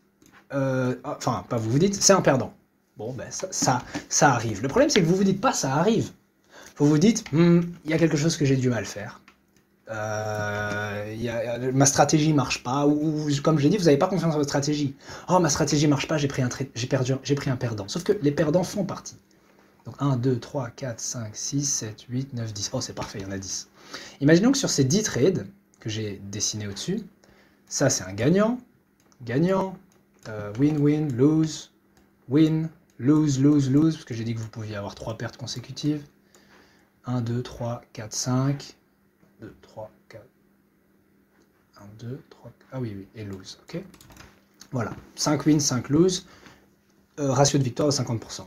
enfin pas vous vous dites, c'est un perdant. Bon, ben ça arrive. Le problème c'est que vous vous dites pas ça arrive. Vous vous dites, il y a quelque chose que j'ai du mal faire. Ma stratégie marche pas, ou comme je l'ai dit, vous n'avez pas confiance en votre stratégie. Oh, ma stratégie marche pas, j'ai pris un perdant. Sauf que les perdants font partie. Donc 1, 2, 3, 4, 5, 6, 7, 8, 9, 10. Oh, c'est parfait, il y en a 10. Imaginons que sur ces 10 trades que j'ai dessinés au-dessus, ça c'est un gagnant, gagnant, win-win, lose, win, lose, lose, lose, parce que j'ai dit que vous pouviez avoir 3 pertes consécutives. 1, 2, 3, 4, 5, 2, 3, 4, 1, 2, 3, ah oui, et lose, ok. Voilà, 5 wins, 5 lose, ratio de victoire de 50%.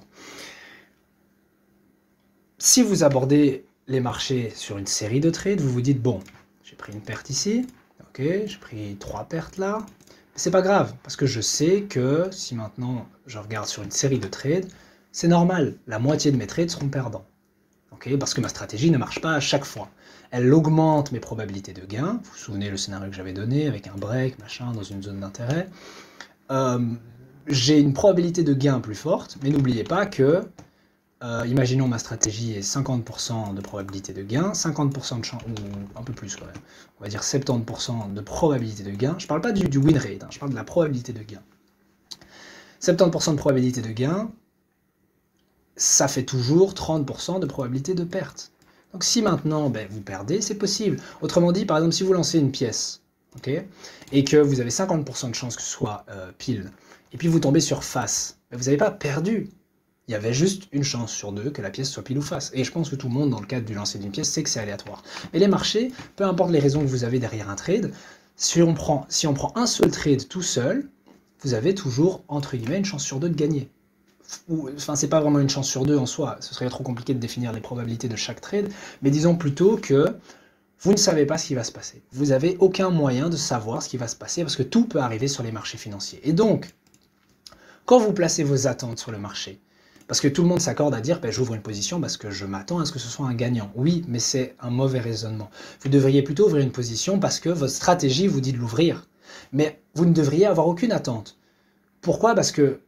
Si vous abordez les marchés sur une série de trades, vous vous dites, bon, j'ai pris une perte ici, ok, j'ai pris 3 pertes là, mais c'est pas grave, parce que je sais que si maintenant je regarde sur une série de trades, c'est normal, la moitié de mes trades seront perdants, ok, parce que ma stratégie ne marche pas à chaque fois. Elle augmente mes probabilités de gain, vous vous souvenez le scénario que j'avais donné, avec un break, machin, dans une zone d'intérêt, j'ai une probabilité de gain plus forte, mais n'oubliez pas que imaginons ma stratégie est 50% de probabilité de gain, 50% de chance, ou un peu plus quand même, on va dire 70% de probabilité de gain. Je ne parle pas du win rate, hein, je parle de la probabilité de gain. 70% de probabilité de gain, ça fait toujours 30% de probabilité de perte. Donc si maintenant vous perdez, c'est possible. Autrement dit, par exemple, si vous lancez une pièce, okay, et que vous avez 50% de chance que ce soit pile, et puis vous tombez sur face, vous n'avez pas perdu. Il y avait juste une chance sur deux que la pièce soit pile ou face. Et je pense que tout le monde, dans le cadre du lancer d'une pièce, sait que c'est aléatoire. Mais les marchés, peu importe les raisons que vous avez derrière un trade, si on prend un seul trade tout seul, vous avez toujours, entre guillemets, une chance sur deux de gagner. Enfin, c'est pas vraiment une chance sur deux en soi, ce serait trop compliqué de définir les probabilités de chaque trade, mais disons plutôt que vous ne savez pas ce qui va se passer. Vous n'avez aucun moyen de savoir ce qui va se passer, parce que tout peut arriver sur les marchés financiers. Et donc, quand vous placez vos attentes sur le marché, parce que tout le monde s'accorde à dire j'ouvre une position parce que je m'attends à ce que ce soit un gagnant. Oui, mais c'est un mauvais raisonnement. Vous devriez plutôt ouvrir une position parce que votre stratégie vous dit de l'ouvrir. Mais vous ne devriez avoir aucune attente. Pourquoi? Parce que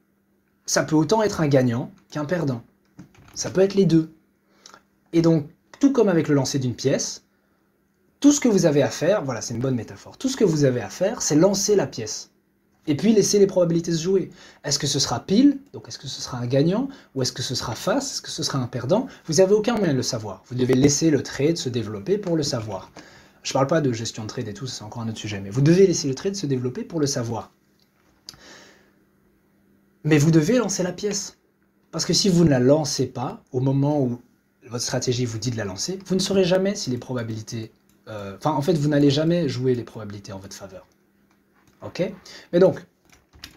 ça peut autant être un gagnant qu'un perdant. Ça peut être les deux. Et donc, tout comme avec le lancer d'une pièce, tout ce que vous avez à faire, voilà, c'est une bonne métaphore, tout ce que vous avez à faire, c'est lancer la pièce. Et puis laisser les probabilités se jouer. Est-ce que ce sera pile? Donc est-ce que ce sera un gagnant? Ou est-ce que ce sera face? Est-ce que ce sera un perdant? Vous n'avez aucun moyen de le savoir. Vous devez laisser le trade se développer pour le savoir. Je ne parle pas de gestion de trade et tout, c'est encore un autre sujet, mais vous devez laisser le trade se développer pour le savoir. Mais vous devez lancer la pièce. Parce que si vous ne la lancez pas, au moment où votre stratégie vous dit de la lancer, vous ne saurez jamais si les probabilités... en fait, vous n'allez jamais jouer les probabilités en votre faveur. Ok? Mais donc,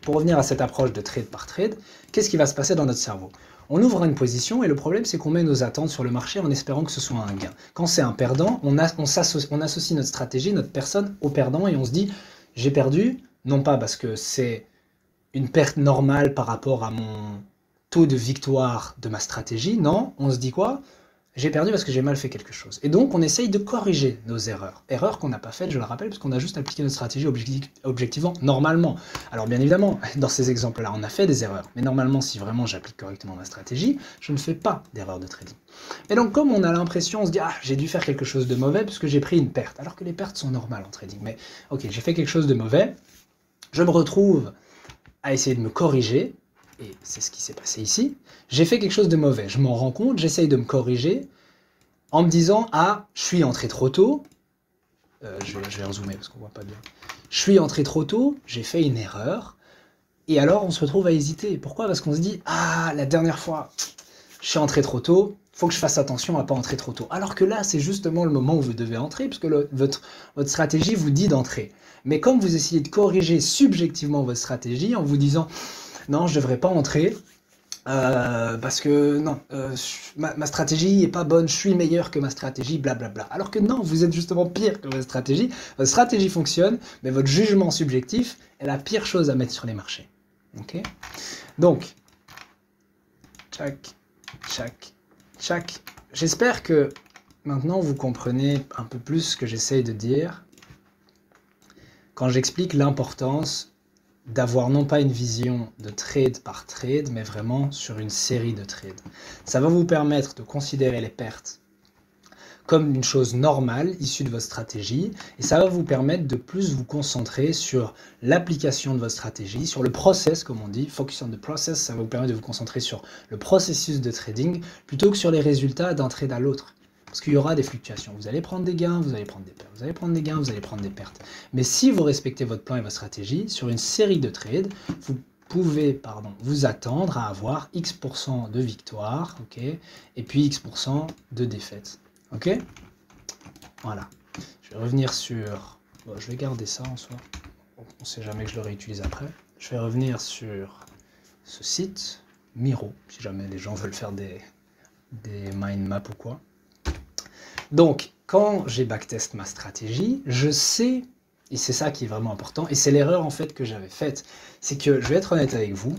pour revenir à cette approche de trade par trade, qu'est-ce qui va se passer dans notre cerveau? On ouvre une position et le problème c'est qu'on met nos attentes sur le marché en espérant que ce soit un gain. Quand c'est un perdant, on associe notre stratégie, notre personne au perdant et on se dit j'ai perdu, non pas parce que c'est une perte normale par rapport à mon taux de victoire de ma stratégie, non, on se dit quoi? J'ai perdu parce que j'ai mal fait quelque chose. Et donc, on essaye de corriger nos erreurs. Erreurs qu'on n'a pas faites, je le rappelle, parce qu'on a juste appliqué notre stratégie objectivement, normalement. Alors, bien évidemment, dans ces exemples-là, on a fait des erreurs. Mais normalement, si vraiment j'applique correctement ma stratégie, je ne fais pas d'erreur de trading. Et donc, comme on a l'impression, on se dit, ah, j'ai dû faire quelque chose de mauvais parce que j'ai pris une perte. Alors que les pertes sont normales en trading. Mais, ok, j'ai fait quelque chose de mauvais. Je me retrouve à essayer de me corriger. Et c'est ce qui s'est passé ici, j'ai fait quelque chose de mauvais, je m'en rends compte, j'essaye de me corriger en me disant « Ah, je suis entré trop tôt », je vais rezoomer parce qu'on voit pas bien, « Je suis entré trop tôt, j'ai fait une erreur », et alors on se retrouve à hésiter. Pourquoi? Parce qu'on se dit « Ah, la dernière fois, je suis entré trop tôt, il faut que je fasse attention à pas entrer trop tôt ». Alors que là, c'est justement le moment où vous devez entrer, puisque votre stratégie vous dit d'entrer. Mais comme vous essayez de corriger subjectivement votre stratégie en vous disant « Non, je ne devrais pas entrer, parce que non, ma stratégie n'est pas bonne, je suis meilleur que ma stratégie, blablabla. » Alors que non, vous êtes justement pire que votre stratégie fonctionne, mais votre jugement subjectif est la pire chose à mettre sur les marchés. Okay? Donc, tchac. J'espère que maintenant vous comprenez un peu plus ce que j'essaye de dire quand j'explique l'importance d'avoir non pas une vision de trade par trade, mais vraiment sur une série de trades. Ça va vous permettre de considérer les pertes comme une chose normale issue de votre stratégie, et ça va vous permettre de plus vous concentrer sur l'application de votre stratégie, sur le process, comme on dit, focus on the process, ça va vous permettre de vous concentrer sur le processus de trading, plutôt que sur les résultats d'un trade à l'autre. Parce qu'il y aura des fluctuations. Vous allez prendre des gains, vous allez prendre des pertes. Vous allez prendre des gains, vous allez prendre des pertes. Mais si vous respectez votre plan et votre stratégie, sur une série de trades, vous pouvez vous attendre à avoir X% de victoire, okay, et puis X% de défaite. Ok? Voilà. Je vais revenir sur... Bon, je vais garder ça en soi. On ne sait jamais que je le réutilise après. Je vais revenir sur ce site, Miro, si jamais les gens veulent faire des mind maps ou quoi. Donc, quand j'ai backtest ma stratégie, je sais, et c'est ça qui est vraiment important, et c'est l'erreur en fait que j'avais faite, c'est que, je vais être honnête avec vous,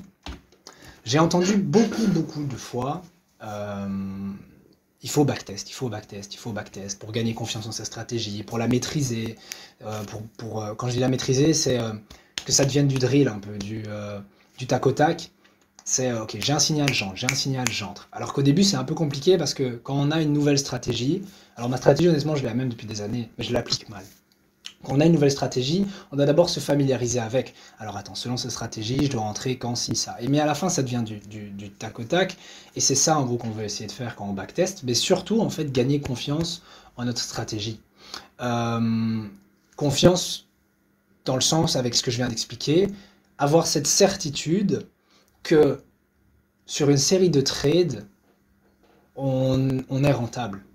j'ai entendu beaucoup de fois, il faut backtest pour gagner confiance en sa stratégie, pour la maîtriser, quand je dis la maîtriser, c'est que ça devienne du drill un peu, du tac au tac. C'est ok, j'ai un signal, j'entre, j'ai un signal, j'entre. Alors qu'au début, c'est un peu compliqué parce que quand on a une nouvelle stratégie, alors ma stratégie, honnêtement, je l'ai la même depuis des années, mais je l'applique mal. Quand on a une nouvelle stratégie, on doit d'abord se familiariser avec. Alors attends, selon cette stratégie, je dois rentrer quand si ça. Et mais à la fin, ça devient du tac au tac. Et c'est ça, en gros, qu'on veut essayer de faire quand on backtest. Mais surtout, en fait, gagner confiance en notre stratégie. Euh, Confiance dans le sens avec ce que je viens d'expliquer. Avoir cette certitude que sur une série de trades, on est rentable.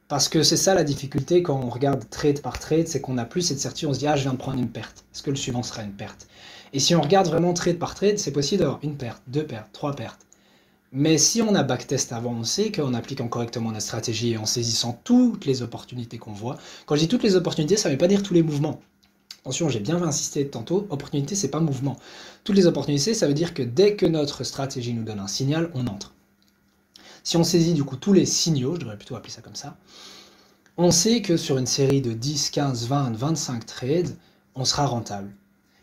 Parce que c'est ça la difficulté quand on regarde trade par trade, c'est qu'on n'a plus cette certitude, on se dit ah je viens de prendre une perte, est-ce que le suivant sera une perte? Et si on regarde vraiment trade par trade, c'est possible d'avoir une perte, deux pertes, trois pertes. Mais si on a backtest avant, on sait qu'en appliquant correctement notre stratégie et en saisissant toutes les opportunités qu'on voit, quand je dis toutes les opportunités, ça ne veut pas dire tous les mouvements. Attention, j'ai bien insisté tantôt, opportunité c'est pas mouvement. Toutes les opportunités, ça veut dire que dès que notre stratégie nous donne un signal, on entre. Si on saisit du coup tous les signaux, je devrais plutôt appeler ça comme ça, on sait que sur une série de 10, 15, 20, 25 trades, on sera rentable.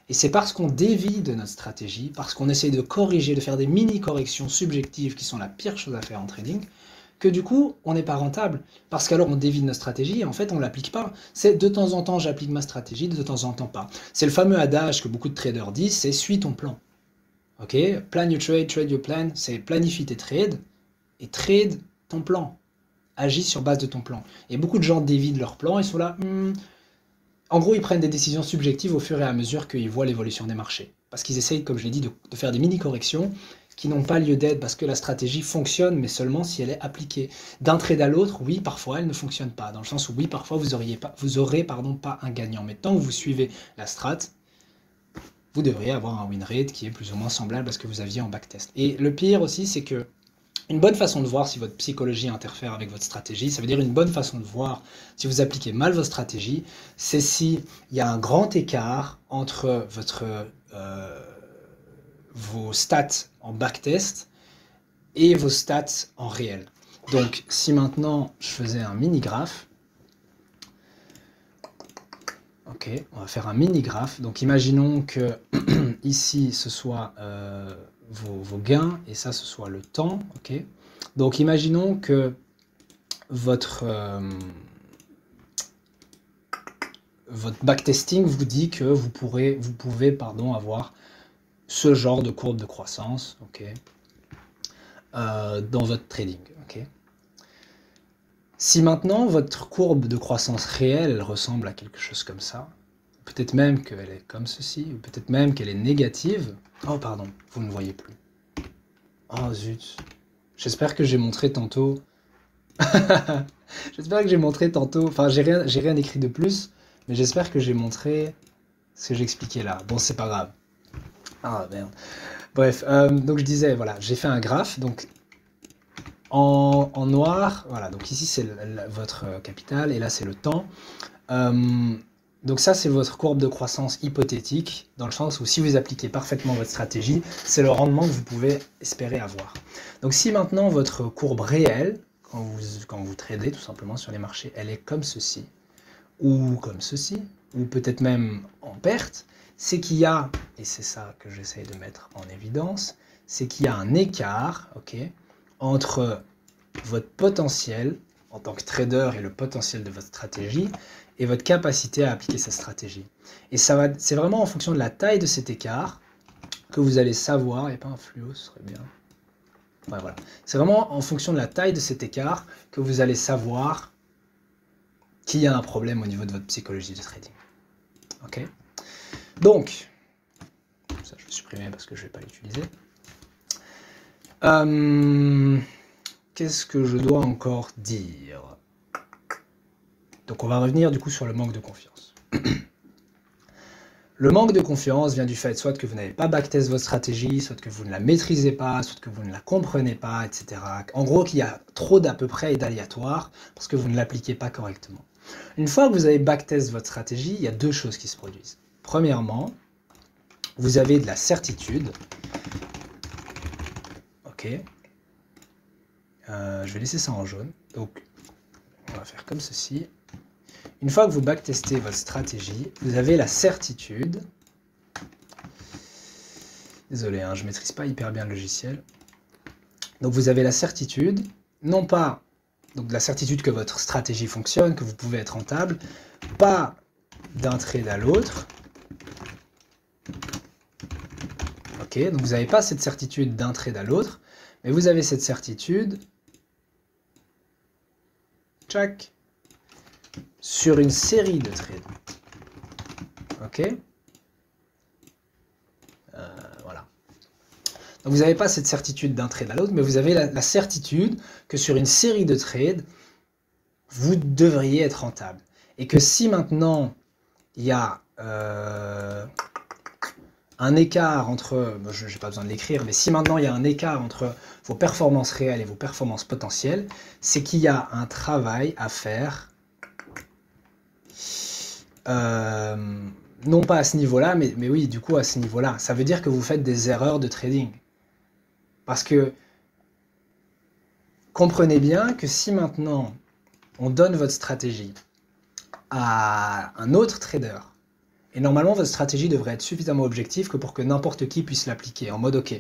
Et c'est parce qu'on dévie de notre stratégie, parce qu'on essaye de corriger, de faire des mini-corrections subjectives qui sont la pire chose à faire en trading, que du coup, on n'est pas rentable. Parce qu'alors, on dévie de notre stratégie et en fait, on ne l'applique pas. C'est de temps en temps, j'applique ma stratégie, de temps en temps pas. C'est le fameux adage que beaucoup de traders disent, c'est suis ton plan. Ok, plan your trade, trade your plan, c'est planifie tes trades et trade ton plan. Agis sur base de ton plan. Et beaucoup de gens dévient de leur plan, ils sont là. En gros, ils prennent des décisions subjectives au fur et à mesure qu'ils voient l'évolution des marchés. Parce qu'ils essayent, comme je l'ai dit, de faire des mini-corrections qui n'ont pas lieu d'être parce que la stratégie fonctionne, mais seulement si elle est appliquée. D'un trade à l'autre, oui, parfois elle ne fonctionne pas. Dans le sens où oui, parfois vous aurez pas un gagnant. Mais tant que vous suivez la strat, vous devriez avoir un win rate qui est plus ou moins semblable à ce que vous aviez en backtest. Et le pire aussi, c'est que une bonne façon de voir si votre psychologie interfère avec votre stratégie, ça veut dire une bonne façon de voir si vous appliquez mal votre stratégie, c'est s'il y a un grand écart entre vos stats en backtest et vos stats en réel. Donc si maintenant je faisais un mini-graphe, ok, on va faire un mini-graphe, donc imaginons que ici ce soit vos gains et ça ce soit le temps, ok. Donc imaginons que votre backtesting vous dit que vous pouvez avoir ce genre de courbe de croissance, ok, dans votre trading, ok. Si maintenant votre courbe de croissance réelle elle ressemble à quelque chose comme ça, peut-être même qu'elle est comme ceci, ou peut-être même qu'elle est négative. Oh pardon, vous ne voyez plus. Oh zut. J'espère que j'ai montré tantôt. J'espère que j'ai montré tantôt. Enfin, j'ai rien écrit de plus, mais j'espère que j'ai montré ce que j'expliquais là. Bon, c'est pas grave. Ah merde. Bref, donc je disais, voilà, j'ai fait un graphe. Donc en noir, voilà. Donc ici c'est votre capital et là c'est le temps. Donc ça, c'est votre courbe de croissance hypothétique, dans le sens où si vous appliquez parfaitement votre stratégie, c'est le rendement que vous pouvez espérer avoir. Donc si maintenant votre courbe réelle, quand vous tradez tout simplement sur les marchés, elle est comme ceci, ou comme ceci, ou peut-être même en perte, c'est qu'il y a, et c'est ça que j'essaye de mettre en évidence, c'est qu'il y a un écart, ok, entre votre potentiel en tant que trader et le potentiel de votre stratégie, et votre capacité à appliquer cette stratégie. Et c'est vraiment en fonction de la taille de cet écart que vous allez savoir, et pas un fluo, ce serait bien. Ouais, voilà. C'est vraiment en fonction de la taille de cet écart que vous allez savoir qu'il y a un problème au niveau de votre psychologie de trading. Ok. Donc, ça je vais supprimer parce que je ne vais pas l'utiliser. Qu'est-ce que je dois encore dire? Donc on va revenir du coup sur le manque de confiance. Le manque de confiance vient du fait soit que vous n'avez pas backtest votre stratégie, soit que vous ne la maîtrisez pas, soit que vous ne la comprenez pas, etc. En gros qu'il y a trop d'à peu près et d'aléatoire parce que vous ne l'appliquez pas correctement. Une fois que vous avez backtest votre stratégie, il y a deux choses qui se produisent. Premièrement, vous avez de la certitude. Ok. Je vais laisser ça en jaune. Donc on va faire comme ceci. Une fois que vous backtestez votre stratégie, vous avez la certitude Désolé, hein, je ne maîtrise pas hyper bien le logiciel. Donc vous avez la certitude, non pas donc la certitude que votre stratégie fonctionne, que vous pouvez être rentable, pas d'un trade à l'autre. Ok, donc vous n'avez pas cette certitude d'un trade à l'autre, mais vous avez cette certitude, tchac, sur une série de trades. Ok, voilà. Donc vous n'avez pas cette certitude d'un trade à l'autre, mais vous avez la certitude que sur une série de trades, vous devriez être rentable. Et que si maintenant, il y a un écart entre, je n'ai pas besoin de l'écrire, mais si maintenant il y a un écart entre vos performances réelles et vos performances potentielles, c'est qu'il y a un travail à faire, non pas à ce niveau-là, mais oui, du coup à ce niveau-là. Ça veut dire que vous faites des erreurs de trading. Parce que comprenez bien que si maintenant on donne votre stratégie à un autre trader, et normalement votre stratégie devrait être suffisamment objective que pour que n'importe qui puisse l'appliquer, en mode ok,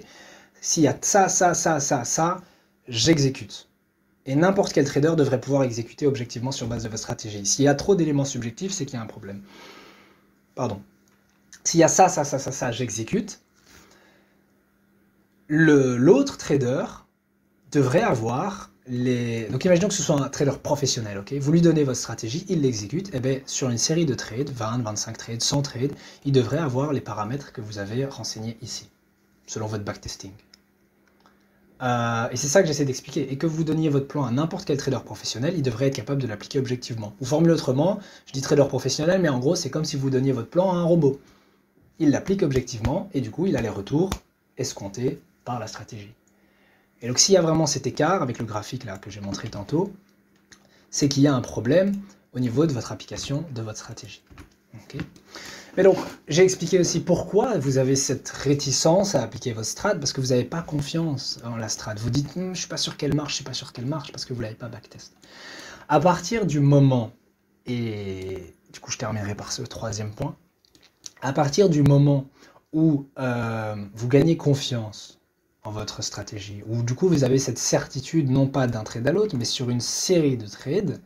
s'il y a ça, j'exécute. Et n'importe quel trader devrait pouvoir exécuter objectivement sur base de votre stratégie. S'il y a trop d'éléments subjectifs, c'est qu'il y a un problème. Pardon. S'il y a ça, j'exécute. L'autre trader devrait avoir les... Donc imaginons que ce soit un trader professionnel, ok. Vous lui donnez votre stratégie, il l'exécute, et bien sur une série de trades, 20, 25 trades, 100 trades, il devrait avoir les paramètres que vous avez renseignés ici, selon votre backtesting. Et c'est ça que j'essaie d'expliquer. Et que vous donniez votre plan à n'importe quel trader professionnel, il devrait être capable de l'appliquer objectivement. Ou formule autrement, je dis trader professionnel, mais en gros c'est comme si vous donniez votre plan à un robot. Il l'applique objectivement, et du coup il a les retours escomptés par la stratégie. Et donc s'il y a vraiment cet écart, avec le graphique là que j'ai montré tantôt, c'est qu'il y a un problème au niveau de votre application de votre stratégie. Okay. Mais donc, j'ai expliqué aussi pourquoi vous avez cette réticence à appliquer votre strat, parce que vous n'avez pas confiance en la strat. Vous dites, je ne suis pas sûr qu'elle marche, je ne suis pas sûr qu'elle marche, parce que vous ne l'avez pas backtest. À partir du moment, et du coup je terminerai par ce troisième point, à partir du moment où vous gagnez confiance en votre stratégie, où du coup vous avez cette certitude, non pas d'un trade à l'autre, mais sur une série de trades,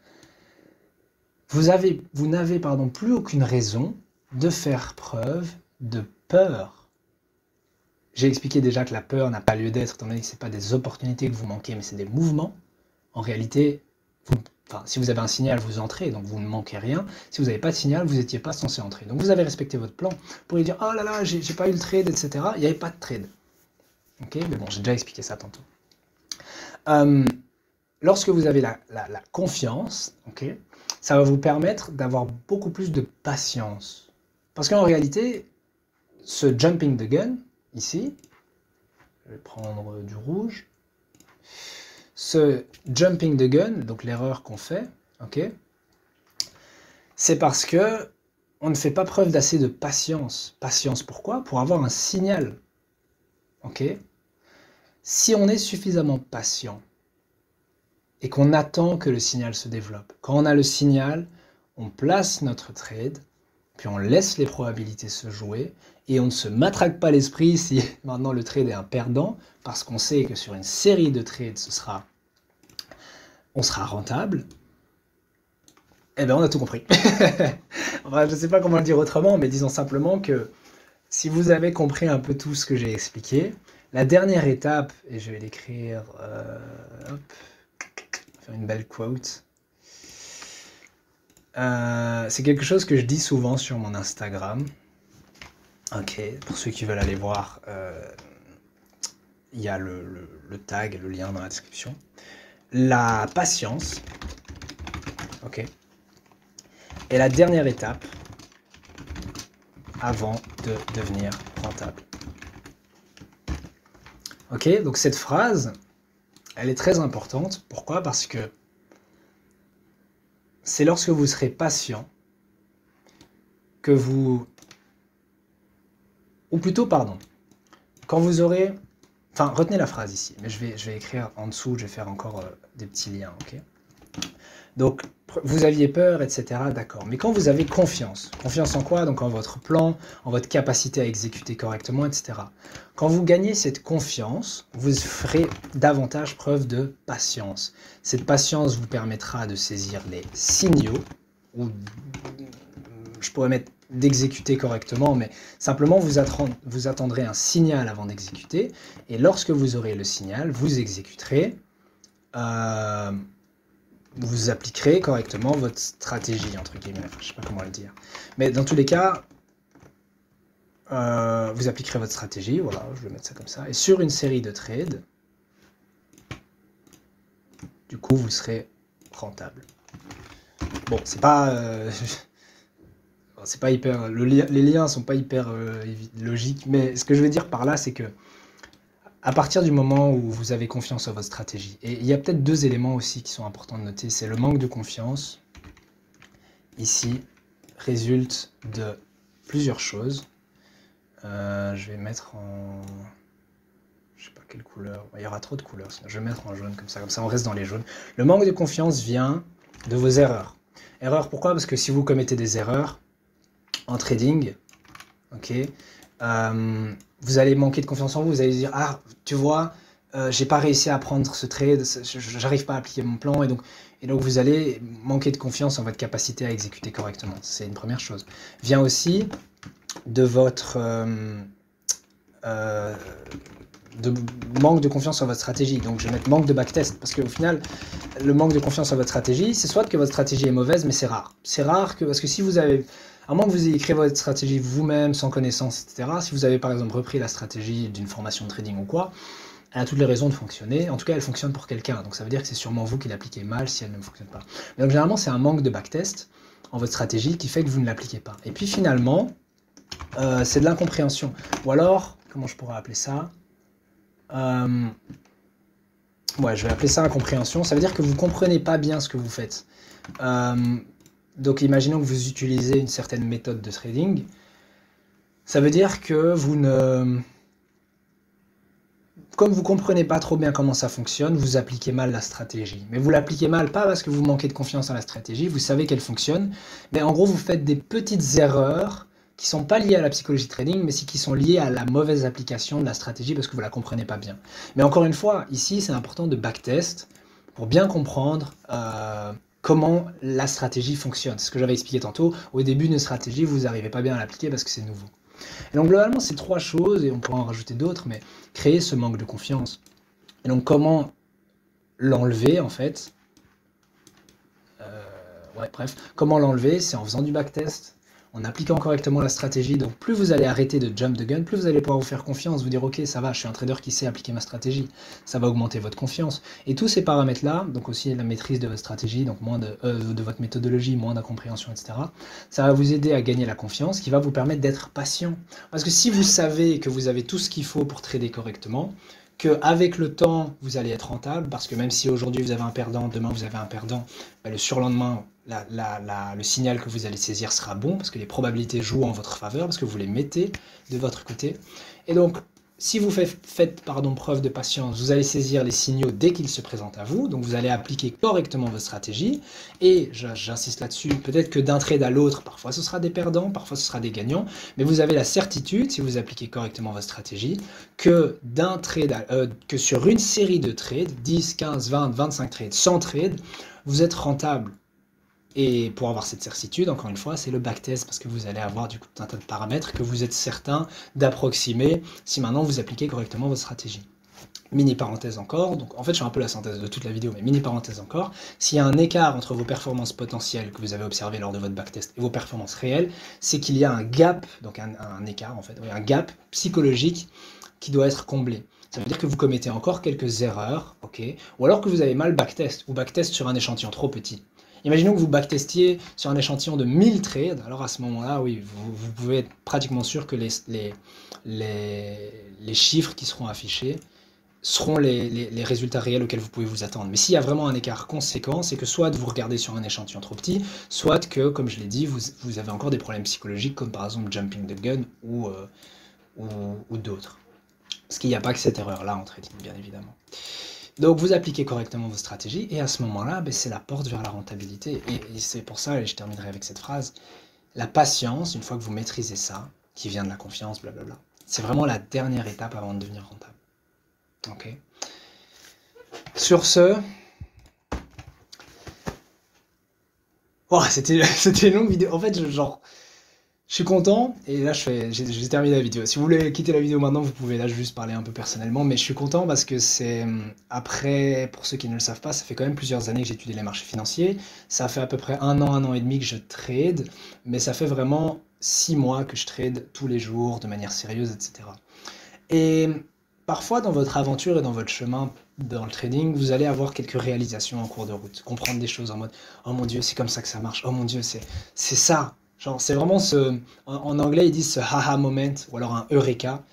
vous n'avez plus aucune raison de faire preuve de peur. J'ai expliqué déjà que la peur n'a pas lieu d'être, étant donné que ce n'est pas des opportunités que vous manquez, mais c'est des mouvements. En réalité, si vous avez un signal, vous entrez, donc vous ne manquez rien. Si vous n'avez pas de signal, vous n'étiez pas censé entrer. Donc vous avez respecté votre plan. Pour lui dire, oh là là, j'ai pas eu le trade, etc. Il n'y avait pas de trade. Okay, mais bon, j'ai déjà expliqué ça tantôt. Lorsque vous avez la confiance, okay, ça va vous permettre d'avoir beaucoup plus de patience. Parce qu'en réalité, ce jumping the gun, ici, je vais prendre du rouge, ce jumping the gun, donc l'erreur qu'on fait, okay, c'est parce que on ne fait pas preuve d'assez de patience. Patience pourquoi? Pour avoir un signal. Okay. Si on est suffisamment patient et qu'on attend que le signal se développe, quand on a le signal, on place notre trade, puis on laisse les probabilités se jouer, et on ne se matraque pas l'esprit si maintenant le trade est un perdant, parce qu'on sait que sur une série de trades, on sera rentable. Eh bien, on a tout compris. Enfin, je ne sais pas comment le dire autrement, mais disons simplement que si vous avez compris un peu tout ce que j'ai expliqué, la dernière étape, et je vais l'écrire, faire une belle quote, c'est quelque chose que je dis souvent sur mon Instagram. Ok, pour ceux qui veulent aller voir, il y a le tag, le lien dans la description. La patience, ok, est la dernière étape avant de devenir rentable. Ok, donc cette phrase, elle est très importante. Pourquoi? Parce que c'est lorsque vous serez patient que vous... Ou plutôt, pardon, quand vous aurez... Enfin, retenez la phrase ici, mais je vais écrire en dessous, je vais faire encore des petits liens, ok? Donc, vous aviez peur, etc. D'accord. Mais quand vous avez confiance, confiance en quoi? Donc en votre plan, en votre capacité à exécuter correctement, etc. Quand vous gagnez cette confiance, vous ferez davantage preuve de patience. Cette patience vous permettra de saisir les signaux, ou je pourrais mettre d'exécuter correctement, mais simplement vous attendrez un signal avant d'exécuter, et lorsque vous aurez le signal, vous exécuterez. Vous appliquerez correctement votre stratégie, entre guillemets, enfin, je ne sais pas comment le dire. Mais dans tous les cas, vous appliquerez votre stratégie, voilà, je vais mettre ça comme ça, et sur une série de trades, du coup, vous serez rentable. Bon, c'est pas hyper, les liens sont pas hyper logiques, mais ce que je veux dire par là, c'est que à partir du moment où vous avez confiance en votre stratégie, et il y a peut-être deux éléments aussi qui sont importants de noter, c'est le manque de confiance, ici, résulte de plusieurs choses. Je vais mettre en... je sais pas quelle couleur, il y aura trop de couleurs, sinon je vais mettre en jaune, comme ça on reste dans les jaunes. Le manque de confiance vient de vos erreurs. Erreurs, pourquoi? Parce que si vous commettez des erreurs en trading, ok, vous allez manquer de confiance en vous, vous allez dire, ah, tu vois, j'ai pas réussi à prendre ce trade, j'arrive pas à appliquer mon plan, et donc vous allez manquer de confiance en votre capacité à exécuter correctement. C'est une première chose. Vient aussi de votre manque de confiance en votre stratégie. Donc je vais mettre manque de backtest, parce qu'au final, le manque de confiance en votre stratégie, c'est soit que votre stratégie est mauvaise, mais c'est rare. C'est rare parce que si vous avez, à moins que vous ayez créé votre stratégie vous-même, sans connaissance, etc., si vous avez par exemple repris la stratégie d'une formation de trading ou quoi, elle a toutes les raisons de fonctionner. En tout cas, elle fonctionne pour quelqu'un. Donc ça veut dire que c'est sûrement vous qui l'appliquez mal si elle ne fonctionne pas. Mais donc généralement, c'est un manque de backtest en votre stratégie qui fait que vous ne l'appliquez pas. Et puis finalement, c'est de l'incompréhension. Ou alors, comment je pourrais appeler ça? Ouais, je vais appeler ça incompréhension. Ça veut dire que vous ne comprenez pas bien ce que vous faites. Donc imaginons que vous utilisez une certaine méthode de trading. Ça veut dire que vous ne... Comme vous ne comprenez pas trop bien comment ça fonctionne, vous appliquez mal la stratégie. Mais vous l'appliquez mal, pas parce que vous manquez de confiance en la stratégie, vous savez qu'elle fonctionne, mais en gros vous faites des petites erreurs qui ne sont pas liées à la psychologie trading, mais qui sont liées à la mauvaise application de la stratégie parce que vous ne la comprenez pas bien. Mais encore une fois, ici c'est important de backtest pour bien comprendre comment la stratégie fonctionne. C'est ce que j'avais expliqué tantôt. Au début d'une stratégie, vous n'arrivez pas bien à l'appliquer parce que c'est nouveau. Et donc globalement, c'est trois choses, et on pourra en rajouter d'autres, mais créer ce manque de confiance. Et donc comment l'enlever en fait? Ouais, bref, comment l'enlever? C'est en faisant du backtest, en appliquant correctement la stratégie. Donc plus vous allez arrêter de jump the gun, plus vous allez pouvoir vous faire confiance, vous dire ok, ça va, je suis un trader qui sait appliquer ma stratégie. Ça va augmenter votre confiance. Et tous ces paramètres-là, donc aussi la maîtrise de votre stratégie, donc moins de votre méthodologie, moins d'incompréhension, etc., ça va vous aider à gagner la confiance, qui va vous permettre d'être patient. Parce que si vous savez que vous avez tout ce qu'il faut pour trader correctement, qu'avec le temps, vous allez être rentable, parce que même si aujourd'hui vous avez un perdant, demain vous avez un perdant, bah, le surlendemain, le signal que vous allez saisir sera bon, parce que les probabilités jouent en votre faveur, parce que vous les mettez de votre côté. Et donc, si vous faites preuve de patience, vous allez saisir les signaux dès qu'ils se présentent à vous, donc vous allez appliquer correctement votre stratégie, et j'insiste là-dessus, peut-être que d'un trade à l'autre, parfois ce sera des perdants, parfois ce sera des gagnants, mais vous avez la certitude, si vous appliquez correctement votre stratégie, que que sur une série de trades, 10, 15, 20, 25 trades, 100 trades, vous êtes rentable. Et pour avoir cette certitude, encore une fois, c'est le backtest, parce que vous allez avoir du coup un tas de paramètres que vous êtes certain d'approximer si maintenant vous appliquez correctement votre stratégie. Mini parenthèse encore, donc en fait je fais un peu la synthèse de toute la vidéo, mais mini parenthèse encore, s'il y a un écart entre vos performances potentielles que vous avez observées lors de votre backtest et vos performances réelles, c'est qu'il y a un gap, donc un écart en fait, un gap psychologique qui doit être comblé. Ça veut dire que vous commettez encore quelques erreurs, ok, ou alors que vous avez mal backtest, ou backtest sur un échantillon trop petit. Imaginons que vous backtestiez sur un échantillon de 1000 trades, alors à ce moment-là, oui, vous pouvez être pratiquement sûr que les chiffres qui seront affichés seront les résultats réels auxquels vous pouvez vous attendre. Mais s'il y a vraiment un écart conséquent, c'est que soit vous regardez sur un échantillon trop petit, soit que, comme je l'ai dit, vous avez encore des problèmes psychologiques, comme par exemple jumping the gun ou d'autres. Parce qu'il n'y a pas que cette erreur-là en trading, bien évidemment. Donc vous appliquez correctement vos stratégies et à ce moment-là, ben, c'est la porte vers la rentabilité. Et c'est pour ça, et je terminerai avec cette phrase, la patience, une fois que vous maîtrisez ça, qui vient de la confiance, blablabla, c'est vraiment la dernière étape avant de devenir rentable. Ok. Sur ce, oh, c'était une longue vidéo. En fait, genre, je suis content, et là j'ai terminé la vidéo. Si vous voulez quitter la vidéo maintenant, vous pouvez là juste parler un peu personnellement, mais je suis content parce que c'est, après, pour ceux qui ne le savent pas, ça fait quand même plusieurs années que j'étudie les marchés financiers. Ça fait à peu près un an et demi que je trade, mais ça fait vraiment 6 mois que je trade tous les jours, de manière sérieuse, etc. Et parfois, dans votre aventure et dans votre chemin dans le trading, vous allez avoir quelques réalisations en cours de route, comprendre des choses en mode «Oh mon Dieu, c'est comme ça que ça marche. Oh mon Dieu, c'est ça». Genre, c'est vraiment ce... En anglais, ils disent ce haha moment, ou alors un eureka,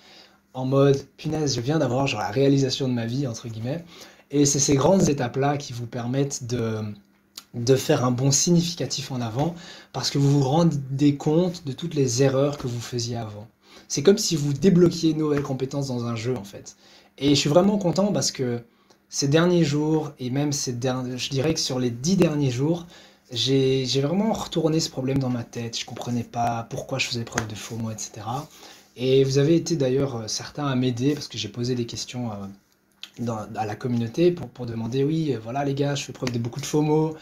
en mode «Punaise, je viens d'avoir genre la réalisation de ma vie», entre guillemets. Et c'est ces grandes étapes-là qui vous permettent de faire un bond significatif en avant, parce que vous vous rendez compte de toutes les erreurs que vous faisiez avant. C'est comme si vous débloquiez une nouvelle compétence dans un jeu, en fait. Et je suis vraiment content parce que ces derniers jours, et même je dirais que sur les 10 derniers jours, j'ai vraiment retourné ce problème dans ma tête. Je comprenais pas pourquoi je faisais preuve de FOMO, etc. Et vous avez été d'ailleurs certains à m'aider parce que j'ai posé des questions à la communauté pour demander, oui, voilà les gars, je fais preuve de beaucoup de FOMO.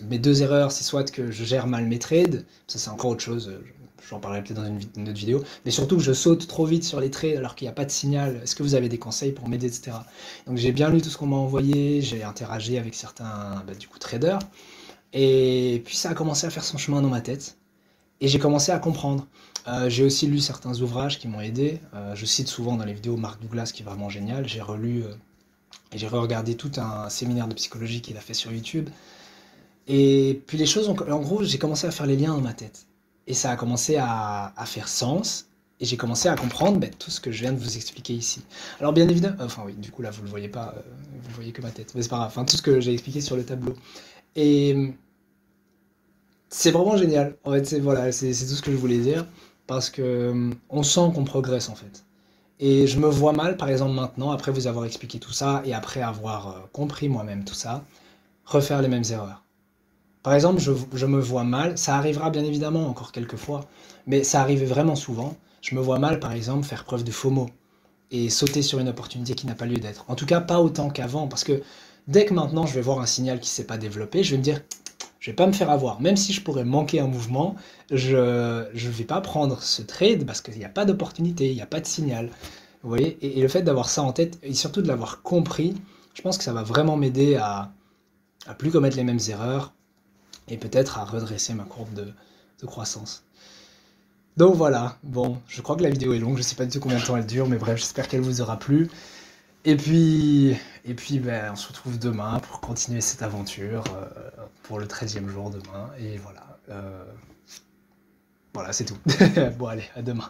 Mes deux erreurs, c'est soit que je gère mal mes trades, ça c'est encore autre chose, j'en parlerai peut-être dans une autre vidéo, mais surtout que je saute trop vite sur les trades alors qu'il n'y a pas de signal. Est-ce que vous avez des conseils pour m'aider, etc. Donc j'ai bien lu tout ce qu'on m'a envoyé, j'ai interagi avec certains du coup traders, et puis ça a commencé à faire son chemin dans ma tête. Et j'ai commencé à comprendre. J'ai aussi lu certains ouvrages qui m'ont aidé. Je cite souvent dans les vidéos Mark Douglas qui est vraiment génial. J'ai relu et j'ai re-regardé tout un séminaire de psychologie qu'il a fait sur YouTube. Et puis les choses, en gros, j'ai commencé à faire les liens dans ma tête. Et ça a commencé à faire sens. Et j'ai commencé à comprendre tout ce que je viens de vous expliquer ici. Alors bien évidemment, enfin oui, du coup là vous le voyez pas, vous voyez que ma tête, mais c'est pas grave. Enfin tout ce que j'ai expliqué sur le tableau. Et c'est vraiment génial. En fait, voilà, c'est tout ce que je voulais dire. Parce que on sent qu'on progresse en fait. Et je me vois mal, par exemple maintenant, après vous avoir expliqué tout ça et après avoir compris moi-même tout ça, refaire les mêmes erreurs. Par exemple, je me vois mal, ça arrivera bien évidemment encore quelques fois, mais ça arrivait vraiment souvent. Je me vois mal, par exemple, faire preuve de FOMO et sauter sur une opportunité qui n'a pas lieu d'être. En tout cas, pas autant qu'avant, parce que dès que maintenant je vais voir un signal qui ne s'est pas développé, je vais me dire je vais pas me faire avoir. Même si je pourrais manquer un mouvement, je ne vais pas prendre ce trade parce qu'il n'y a pas d'opportunité, il n'y a pas de signal. Vous voyez? Et le fait d'avoir ça en tête, et surtout de l'avoir compris, je pense que ça va vraiment m'aider à plus commettre les mêmes erreurs et peut-être à redresser ma courbe de croissance. Donc voilà, bon, je crois que la vidéo est longue, je sais pas du tout combien de temps elle dure, mais bref, j'espère qu'elle vous aura plu. Et puis, on se retrouve demain pour continuer cette aventure, pour le 13e jour demain. Et voilà, voilà, c'est tout. Bon, allez, à demain.